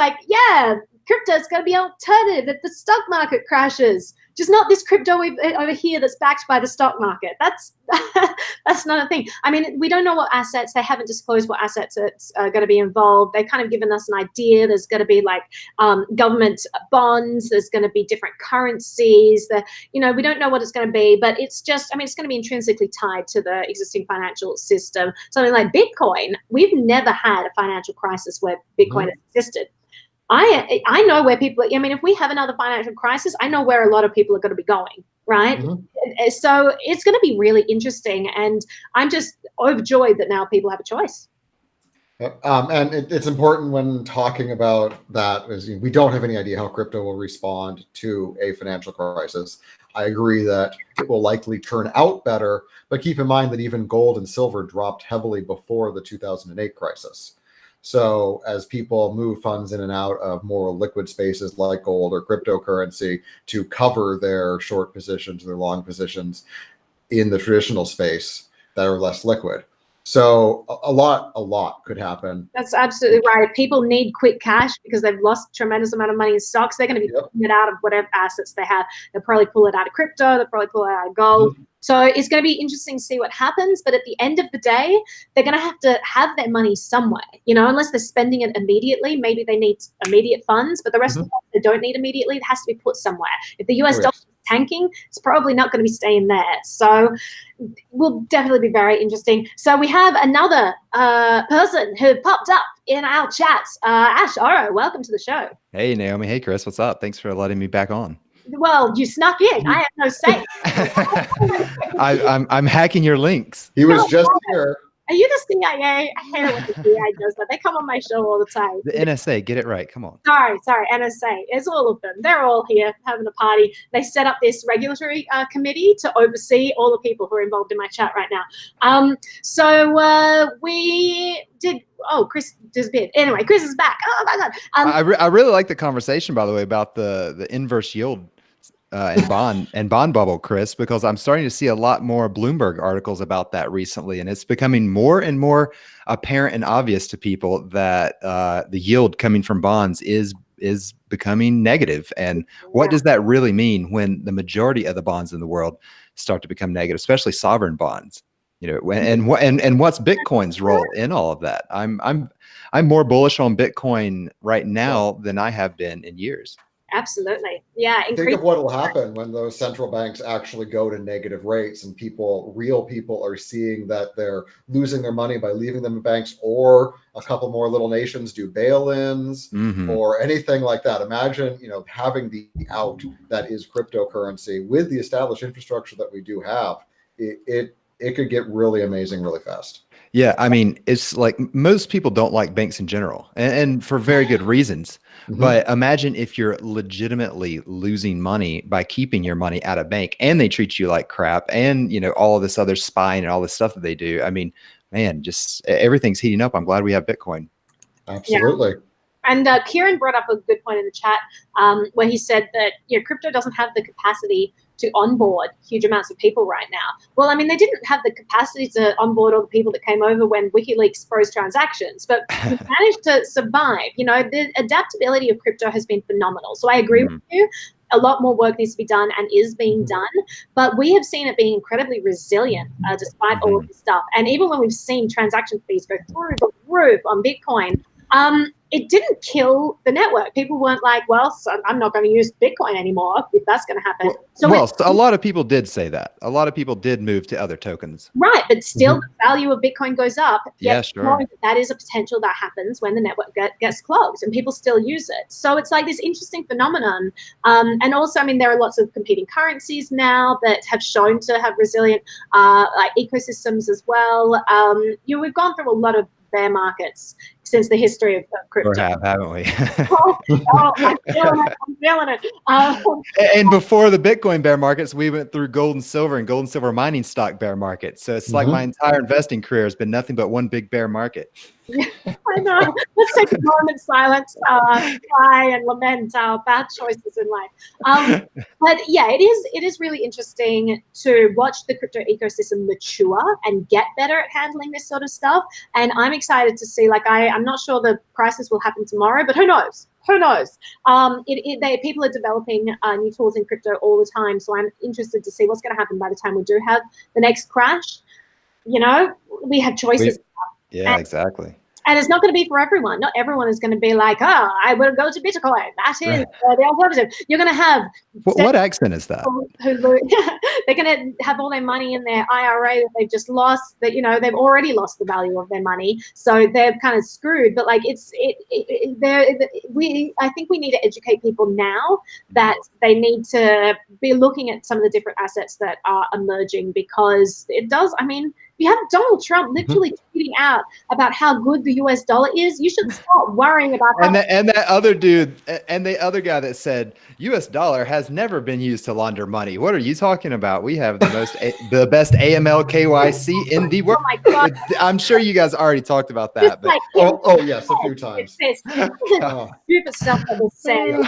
crypto is going to be an alternative if the stock market crashes. Just not this crypto over here that's backed by the stock market. That's not a thing. We don't know what assets. They haven't disclosed what assets are going to be involved. They've kind of given us an idea. There's going to be government bonds. There's going to be different currencies. We don't know what it's going to be, but it's just, it's going to be intrinsically tied to the existing financial system. Something like Bitcoin, we've never had a financial crisis where Bitcoin has existed. I know where people, if we have another financial crisis, I know where a lot of people are going to be going, right? Mm-hmm. So it's going to be really interesting. And I'm just overjoyed that now people have a choice. And it's important when talking about that is we don't have any idea how crypto will respond to a financial crisis. I agree that it will likely turn out better, but keep in mind that even gold and silver dropped heavily before the 2008 crisis. So as people move funds in and out of more liquid spaces like gold or cryptocurrency to cover their short positions, their long positions in the traditional space that are less liquid. So a lot could happen. That's absolutely right. People need quick cash because they've lost a tremendous amount of money in stocks. They're going to be pulling it out of whatever assets they have. They'll probably pull it out of crypto. They'll probably pull it out of gold. So it's going to be interesting to see what happens. But at the end of the day, they're going to have their money somewhere, unless they're spending it immediately. Maybe they need immediate funds, but the rest of the time they don't need immediately. It has to be put somewhere. If the US dollar is tanking, it's probably not going to be staying there. So will definitely be very interesting. So we have another person who popped up in our chat. Ashe Oro, welcome to the show. Hey, Naomi. Hey, Chris. What's up? Thanks for letting me back on. Well, you snuck in. I have no say. I'm hacking your links. He was just here. Are you the CIA? I hate it when the CIA does that. They come on my show all the time. The NSA, get it right. Come on. Sorry, NSA. It's all of them. They're all here having a party. They set up this regulatory committee to oversee all the people who are involved in my chat right now. So we did. Oh, Chris disappeared. Anyway, Chris is back. Oh my God. I really like the conversation, by the way, about the inverse yield and bond bubble, Chris, because I'm starting to see a lot more Bloomberg articles about that recently, and it's becoming more and more apparent and obvious to people that the yield coming from bonds is becoming negative. And what does that really mean when the majority of the bonds in the world start to become negative, especially sovereign bonds? And what's Bitcoin's role in all of that? I'm more bullish on Bitcoin right now than I have been in years. Absolutely. Yeah. Think of what will happen when those central banks actually go to negative rates and real people are seeing that they're losing their money by leaving them in banks, or a couple more little nations do bail-ins or anything like that. Imagine, having the out that is cryptocurrency with the established infrastructure that we do have. It could get really amazing really fast. Yeah, I mean, it's like most people don't like banks in general, and for very good reasons. But imagine if you're legitimately losing money by keeping your money at a bank, and they treat you like crap, and all of this other spying and all this stuff that they do. I mean, man, just everything's heating up. I'm glad we have Bitcoin. Absolutely. Yeah. And Kieran brought up a good point in the chat where he said that crypto doesn't have the capacity to onboard huge amounts of people right now. Well, I mean, they didn't have the capacity to onboard all the people that came over when WikiLeaks froze transactions, but we managed to survive. The adaptability of crypto has been phenomenal. So I agree with you. A lot more work needs to be done and is being done, but we have seen it being incredibly resilient despite all of this stuff. And even when we've seen transaction fees go through the roof on Bitcoin, it didn't kill the network. People weren't like, well, so I'm not going to use Bitcoin anymore if that's going to happen. So a lot of people did say that. A lot of people did move to other tokens. Right, but still the value of Bitcoin goes up. Yeah, sure. That is a potential that happens when the network gets clogged and people still use it. So it's like this interesting phenomenon. And also, I mean, there are lots of competing currencies now that have shown to have resilient like ecosystems as well. We've gone through a lot of bear markets since the history of crypto. We have, haven't we? I'm feeling it. And before the Bitcoin bear markets, we went through gold and silver mining stock bear markets. So it's like my entire investing career has been nothing but one big bear market. I know. Let's take a moment of silence, cry and lament our bad choices in life. But yeah, it is really interesting to watch the crypto ecosystem mature and get better at handling this sort of stuff. And I'm excited to see, I'm not sure the crisis will happen tomorrow, but who knows? Who knows? People are developing new tools in crypto all the time. So I'm interested to see what's going to happen by the time we do have the next crash. We have choices. Yeah, exactly. And it's not going to be for everyone. Not everyone is going to be like, oh, I will go to Bitcoin. That is the alternative. You're going to have... What accent is that? They're going to have all their money in their IRA that they've just lost, that, they've already lost the value of their money. So they're kind of screwed. But I think we need to educate people now that they need to be looking at some of the different assets that are emerging, because it does, I mean, you have Donald Trump literally tweeting out about how good the US dollar is, you should stop worrying about and that other dude and the other guy that said US dollar has never been used to launder money. What are you talking about? We have the best AML KYC in the world. Oh my God. I'm sure you guys already talked about that, but oh yes, a few times. Stupid stuff that was said.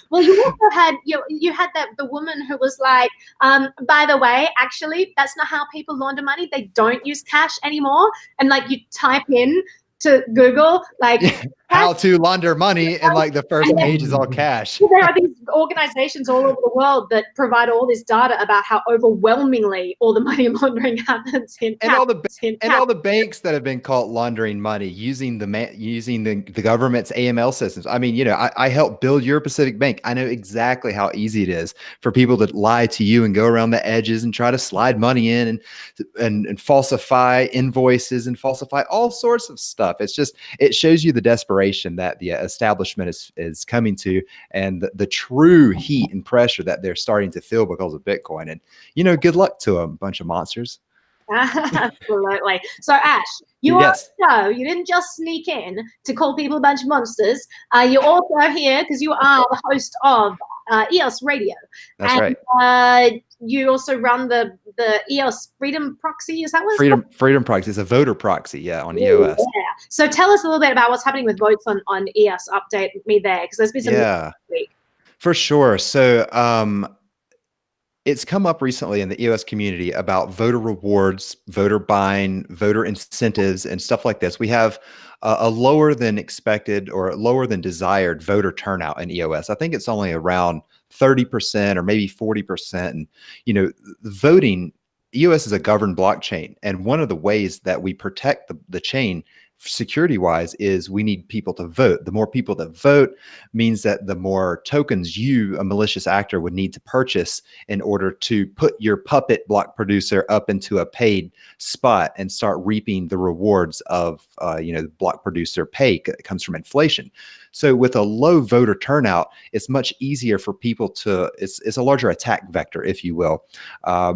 Well, you also had you had the woman who was like, by the way, actually, that's not how people launder money. They don't use cash anymore. And like you type in to Google, like how to launder money, and like the first page is all cash. There are these organizations all over the world that provide all this data about how overwhelmingly all the money laundering happens in and all the banks that have been caught laundering money using the government's AML systems. I mean, I helped build your Pacific Bank. I know exactly how easy it is for people to lie to you and go around the edges and try to slide money in and falsify invoices and falsify all sorts of stuff. It shows you the desperation that the establishment is coming to, and the true heat and pressure that they're starting to feel because of Bitcoin. And good luck to them, bunch of monsters. Absolutely. So Ash, you didn't just sneak in to call people a bunch of monsters. You're also here because you are the host of EOS Radio. That's right. You also run the EOS Freedom Proxy. Is that what Freedom Proxy? It's a voter proxy, on EOS. Yeah. So tell us a little bit about what's happening with votes on EOS. Update me there, because there's been some this week. For sure. So it's come up recently in the EOS community about voter rewards, voter buying, voter incentives, and stuff like this. We have a lower than expected or lower than desired voter turnout in EOS. I think it's only around 30% or maybe 40%. And, voting, EOS is a governed blockchain. And one of the ways that we protect the chain security wise is we need people to vote. The more people that vote means that the more tokens you, a malicious actor, would need to purchase in order to put your puppet block producer up into a paid spot and start reaping the rewards of the block producer pay that comes from inflation. So with a low voter turnout, it's much easier for people it's a larger attack vector, if you will,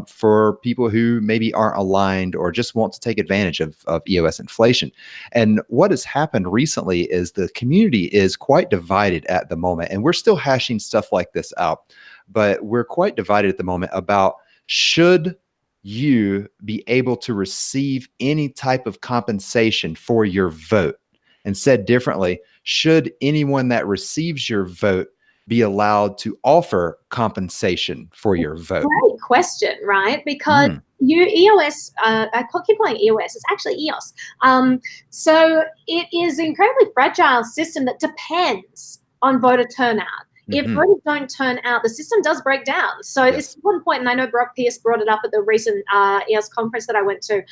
for people who maybe aren't aligned or just want to take advantage of EOS inflation. And what has happened recently is the community is quite divided at the moment, and we're still hashing stuff like this out, but we're quite divided at the moment about should you be able to receive any type of compensation for your vote? And said differently, should anyone that receives your vote be allowed to offer compensation for your vote? Great question, right? Because EOS, I keep calling EOS, it's actually EOS. So it is an incredibly fragile system that depends on voter turnout. If voters don't turn out, the system does break down. So it's one point, and I know Brock Pierce brought it up at the recent EOS conference that I went to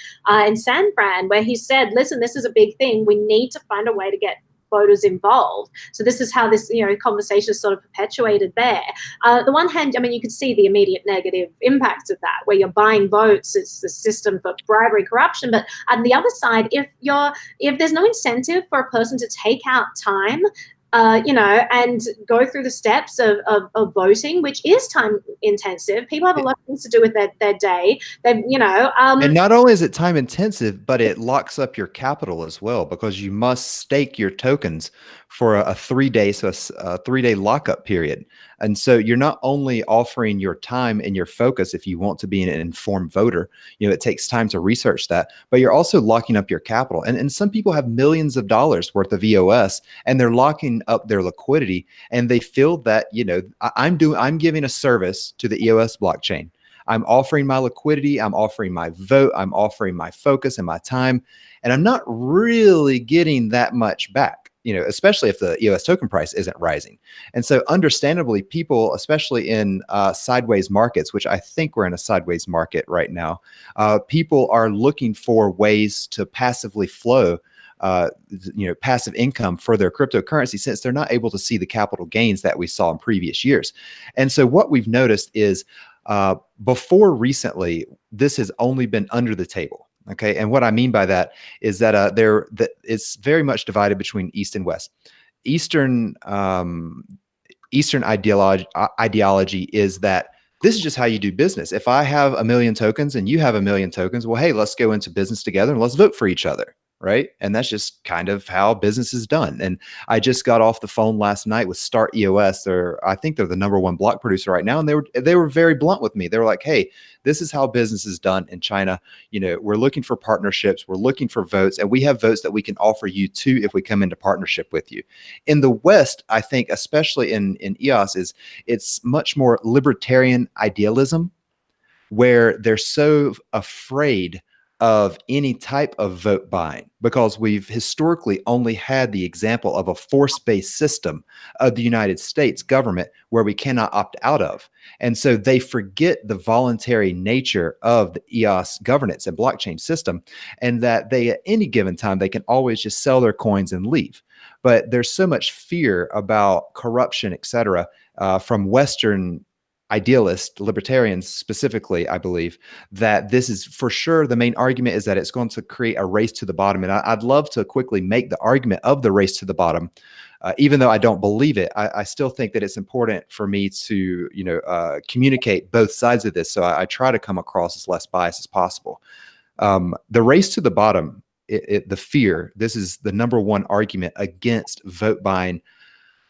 in San Fran, where he said, listen, this is a big thing. We need to find a way to get voters involved. So this is how this conversation is sort of perpetuated there. The one hand, I mean, you could see the immediate negative impacts of that, where you're buying votes. It's the system for bribery, corruption. But on the other side, if there's no incentive for a person to take out time, and go through the steps of voting, which is time intensive. People have a lot of things to do with their day. And not only is it time intensive, but it locks up your capital as well, because you must stake your tokens for a 3-day lockup period. And so you're not only offering your time and your focus if you want to be an informed voter, it takes time to research that, but you're also locking up your capital. And some people have millions of dollars worth of EOS, and they're locking up their liquidity, and they feel that, I'm giving a service to the EOS blockchain. I'm offering my liquidity, I'm offering my vote, I'm offering my focus and my time, and I'm not really getting that much back. Especially if the EOS token price isn't rising. And so understandably, people, especially in sideways markets, which I think we're in a sideways market right now, people are looking for ways to passively flow passive income for their cryptocurrency, since they're not able to see the capital gains that we saw in previous years. And so what we've noticed is before recently, this has only been under the table. Okay, and what I mean by that is that it's very much divided between East and West. Eastern ideology is that this is just how you do business. If I have 1 million tokens and you have 1 million tokens, well, hey, let's go into business together and let's vote for each other. Right. And that's just kind of how business is done. And I just got off the phone last night with Start EOS. I think they're the #1 block producer right now. And they were very blunt with me. They were like, hey, this is how business is done in China. You know, we're looking for partnerships. We're looking for votes, and we have votes that we can offer you too if we come into partnership with you. In the West, I think, especially in EOS, it's much more libertarian idealism, where they're so afraid of any type of vote buying because we've historically only had the example of a force-based system of the United States government where we cannot opt out of. And so they forget the voluntary nature of the EOS governance and blockchain system, and that they, at any given time, they can always just sell their coins and leave. But there's so much fear about corruption, et cetera, from Western idealists, libertarians specifically, I believe, that this is for sure the main argument is that it's going to create a race to the bottom. And I'd love to quickly make the argument of the race to the bottom. Even though I don't believe it, I still think that it's important for me to, communicate both sides of this. So I try to come across as less biased as possible. The race to the bottom, the fear, this is the #1 argument against vote buying.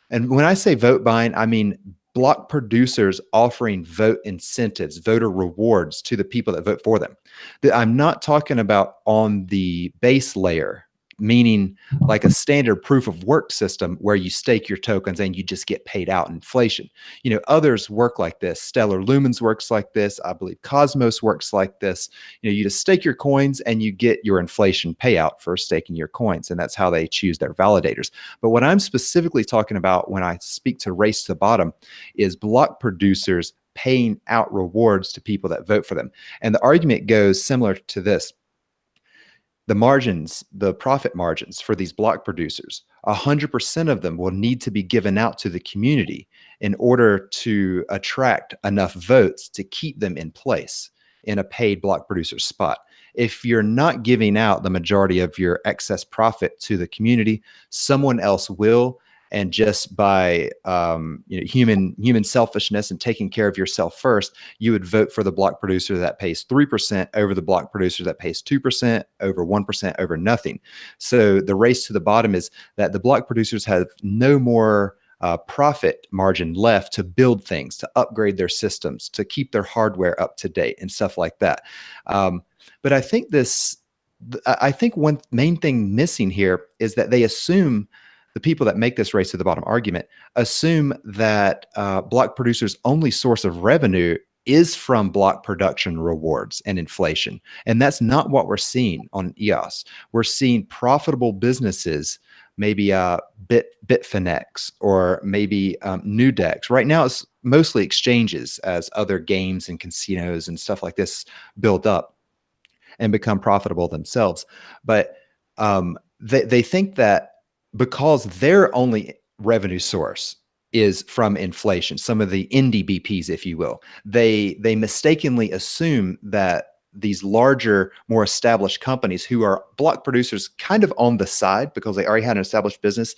And when I say vote buying, I mean block producers offering vote incentives, voter rewards to the people that vote for them. I'm not talking about on the base layer, meaning like a standard proof of work system where you stake your tokens and you just get paid out in inflation. You know, others work like this. Stellar Lumens works like this. I believe Cosmos works like this. You know, you just stake your coins and you get your inflation payout for staking your coins. And that's how they choose their validators. But what I'm specifically talking about when I speak to race to the bottom is block producers paying out rewards to people that vote for them. And the argument goes similar to this. The margins, the profit margins for these block producers, 100% of them will need to be given out to the community in order to attract enough votes to keep them in place in a paid block producer spot. If you're not giving out the majority of your excess profit to the community, someone else will. And just by human selfishness and taking care of yourself first, you would vote for the block producer that pays 3% over the block producer that pays 2%, over 1%, over nothing. So the race to the bottom is that the block producers have no more profit margin left to build things, to upgrade their systems, to keep their hardware up to date and stuff like that. But I think one main thing missing here is that they assume, the people that make this race to the bottom argument assume that block producers' only source of revenue is from block production rewards and inflation. And that's not what we're seeing on EOS. We're seeing profitable businesses, maybe Bitfinex or maybe Nudex. Right now, it's mostly exchanges as other games and casinos and stuff like this build up and become profitable themselves. But they think that because their only revenue source is from inflation, some of the indie BPs, if you will, they mistakenly assume that these larger, more established companies who are block producers kind of on the side because they already had an established business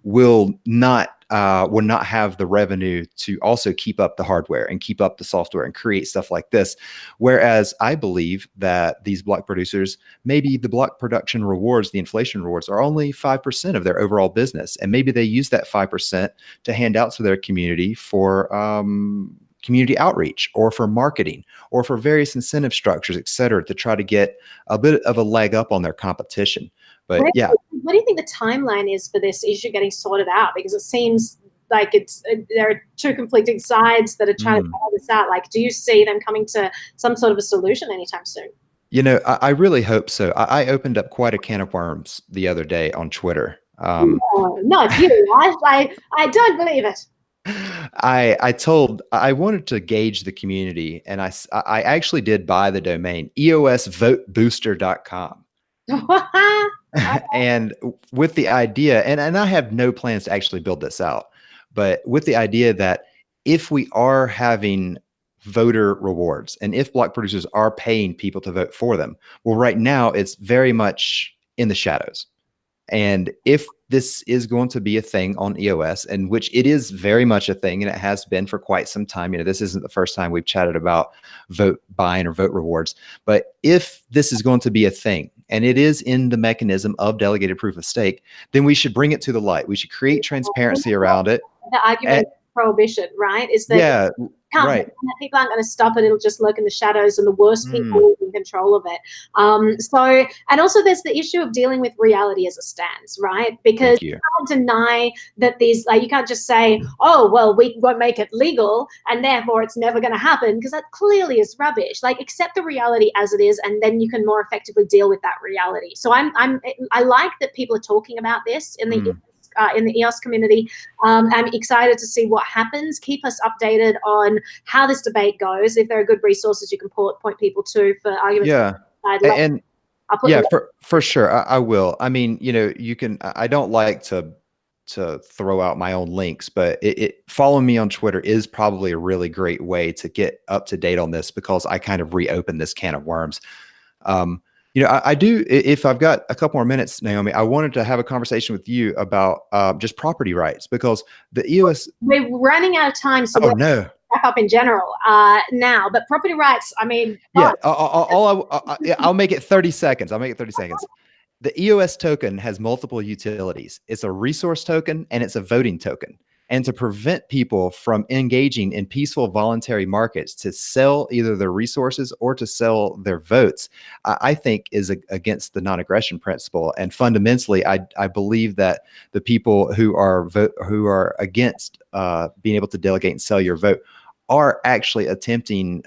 will not have the revenue to also keep up the hardware and keep up the software and create stuff like this. Whereas I believe that these block producers, maybe the block production rewards, the inflation rewards, are only 5% of their overall business. And maybe they use that 5% to hand out to their community for community outreach or for marketing or for various incentive structures, et cetera, to try to get a bit of a leg up on their competition. But what yeah. What do you think the timeline is for this issue getting sorted out? Because it seems like there are two conflicting sides that are trying to figure this out. Like, do you see them coming to some sort of a solution anytime soon? You know, I really hope so. I opened up quite a can of worms the other day on Twitter. No, not you. I don't believe it. I wanted to gauge the community, and I actually did buy the domain eosvotebooster.com. And with the idea, and I have no plans to actually build this out, but with the idea that if we are having voter rewards and if block producers are paying people to vote for them, well, right now it's very much in the shadows. And if this is going to be a thing on EOS, and which it is very much a thing, and it has been for quite some time, this isn't the first time we've chatted about vote buying or vote rewards, but if this is going to be a thing, and it is in the mechanism of delegated proof of stake, then we should bring it to the light. We should create transparency around it. The argument of prohibition, right? Is that right. People aren't going to stop it. It'll just lurk in the shadows, and the worst people will be in control of it. And also there's the issue of dealing with reality as it stands, right? Because you can't deny that these, you can't just say, oh, well, we won't make it legal and therefore it's never going to happen, because that clearly is rubbish. Accept the reality as it is, and then you can more effectively deal with that reality. So I like that people are talking about this in the EOS community. I'm excited to see what happens. Keep us updated on how this debate goes. If there are good resources you can point people to for arguments. For sure. I will. I mean, you can, I don't like to throw out my own links, but following me on Twitter is probably a really great way to get up to date on this, because I kind of reopened this can of worms. I do, if I've got a couple more minutes, Naomi, I wanted to have a conversation with you about just property rights, because the EOS... We're running out of time, so we'll wrap up in general now. But property rights, I mean... Yeah, I'll make it 30 seconds. The EOS token has multiple utilities. It's a resource token and it's a voting token. And to prevent people from engaging in peaceful voluntary markets to sell either their resources or to sell their votes, I think is against the non-aggression principle. And fundamentally, I believe that the people who are against being able to delegate and sell your vote are actually attempting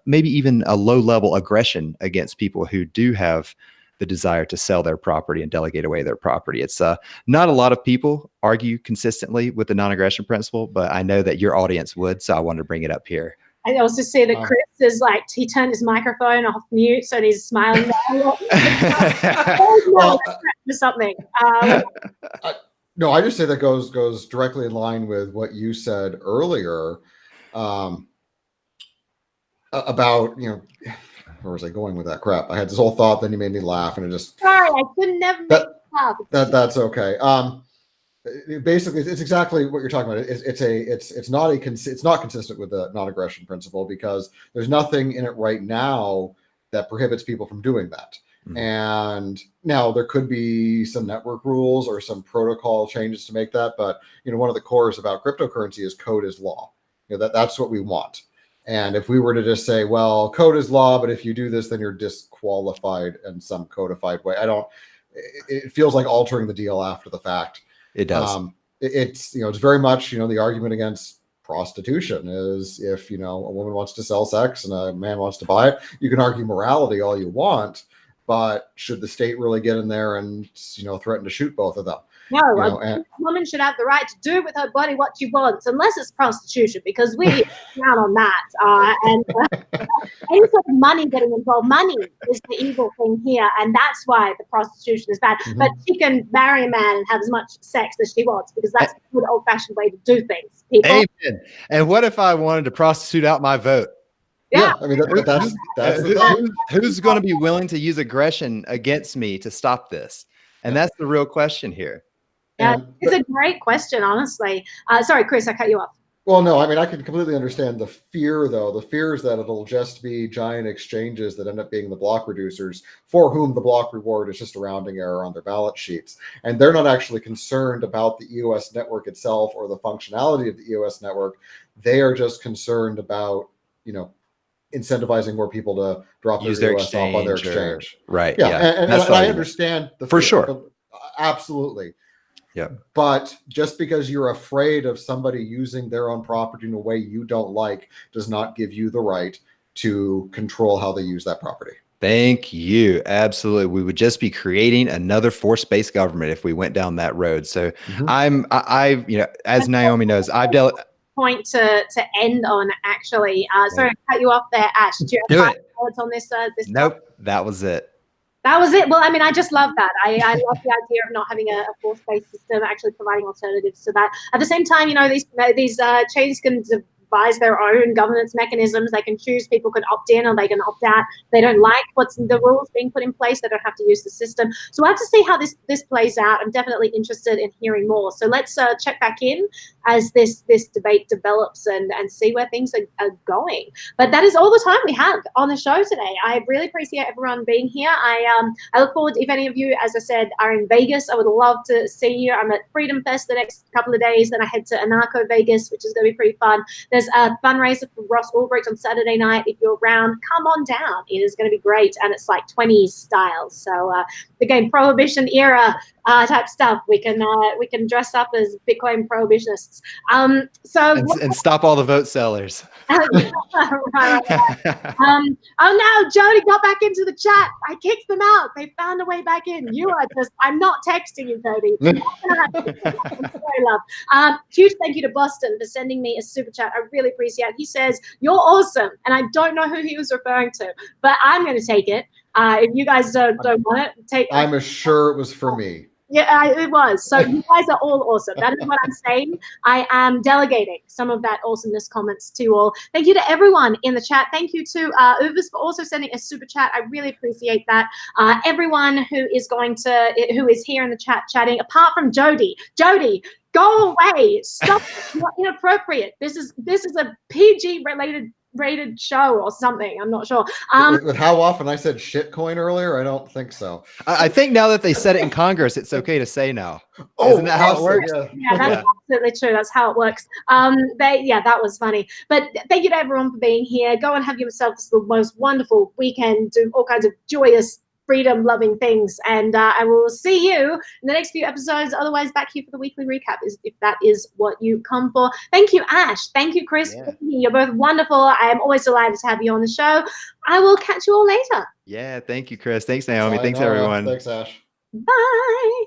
maybe even a low-level aggression against people who do have the desire to sell their property and delegate away their property. It's not a lot of people argue consistently with the non-aggression principle, but I know that your audience would, so I wanted to bring it up here. I also see that Chris is he turned his microphone off mute, so he's smiling now. Something. No, I just say that goes directly in line with what you said earlier about, where was I going with that crap? I had this whole thought, then you made me laugh, and it just... Sorry, I couldn't never make it up. That's okay. Basically, it's exactly what you're talking about. It's not consistent with the non-aggression principle, because there's nothing in it right now that prohibits people from doing that. And now there could be some network rules or some protocol changes to make that, but one of the cores about cryptocurrency is code is law. That's what we want. And if we were to just say, well, code is law, but if you do this, then you're disqualified in some codified way. It feels like altering the deal after the fact. It does. It's very much, the argument against prostitution is if, a woman wants to sell sex and a man wants to buy it, you can argue morality all you want, but should the state really get in there and, threaten to shoot both of them? No, a woman should have the right to do with her body what she wants, unless it's prostitution, because we down on that. And any sort of money getting involved, money is the evil thing here, and that's why the prostitution is bad. But she can marry a man and have as much sex as she wants, because that's the good old-fashioned way to do things. People. Amen. And what if I wanted to prostitute out my vote? Yeah, I mean that's the thing. Who's going to be willing to use aggression against me to stop this? And that's the real question here. Yeah, it's a great question, honestly. Sorry, Chris, I cut you off. Well, no, I mean, I can completely understand the fear, though. The fear is that it'll just be giant exchanges that end up being the block reducers, for whom the block reward is just a rounding error on their balance sheets. And they're not actually concerned about the EOS network itself or the functionality of the EOS network. They are just concerned about, incentivizing more people to drop their EOS off on their exchange. Right. Yeah. And I understand the for fear, sure. Absolutely. Yeah. But just because you're afraid of somebody using their own property in a way you don't like does not give you the right to control how they use that property. Thank you. Absolutely. We would just be creating another force-based government if we went down that road. So as Naomi knows, I've dealt point to end on, actually. Sorry to cut you off there, Ash. Do you have thoughts on this? Nope. That was it. That was it. Well, I mean, I just love that. I love the idea of not having a force-based system, actually providing alternatives to that. At the same time, these chains can devise their own governance mechanisms. They can choose, people can opt in or they can opt out. They don't like what's the rules being put in place, they don't have to use the system. So we'll have to see how this plays out. I'm definitely interested in hearing more. So let's check back in as this debate develops and see where things are going. But that is all the time we have on the show today. I really appreciate everyone being here. I look forward, if any of you, as I said, are in Vegas, I would love to see you. I'm at Freedom Fest the next couple of days. Then I head to Anarcho Vegas, which is going to be pretty fun. There's a fundraiser for Ross Ulbricht on Saturday night. If you're around, come on down. It is going to be great. And it's like 20s style. So again, Prohibition era type stuff. We can dress up as Bitcoin prohibitionists. And stop all the vote sellers. right. Oh no, Jody got back into the chat. I kicked them out. They found a way back in. You are just, I'm not texting you, Jody. Very love. Huge thank you to Boston for sending me a super chat. I really appreciate it. He says, you're awesome. And I don't know who he was referring to, but I'm going to take it. If you guys don't want it, I'm sure it was for me. Yeah, it was. So you guys are all awesome. That is what I'm saying. I am delegating some of that awesomeness comments to you all. Thank you to everyone in the chat. Thank you to Uvers for also sending a super chat. I really appreciate that. Everyone who is here in the chat chatting, apart from Jody. Jody, go away. Stop. Not inappropriate. This is a PG rated show or something. I'm not sure. With how often I said shitcoin earlier, I don't think so. I think now that they said it in Congress, it's okay to say now. Oh, isn't that how it works? Yeah, that's absolutely true. That's how it works. That was funny. But thank you to everyone for being here. Go and have yourselves the most wonderful weekend. Do all kinds of joyous, freedom-loving things, and I will see you in the next few episodes. Otherwise, back here for the weekly recap, if that is what you come for. Thank you, Ash. Thank you, Chris. Yeah. You're both wonderful. I am always delighted to have you on the show. I will catch you all later. Yeah, thank you, Chris. Thanks, Naomi. Thanks, Sayonara. everyone. Thanks, Ash. Bye.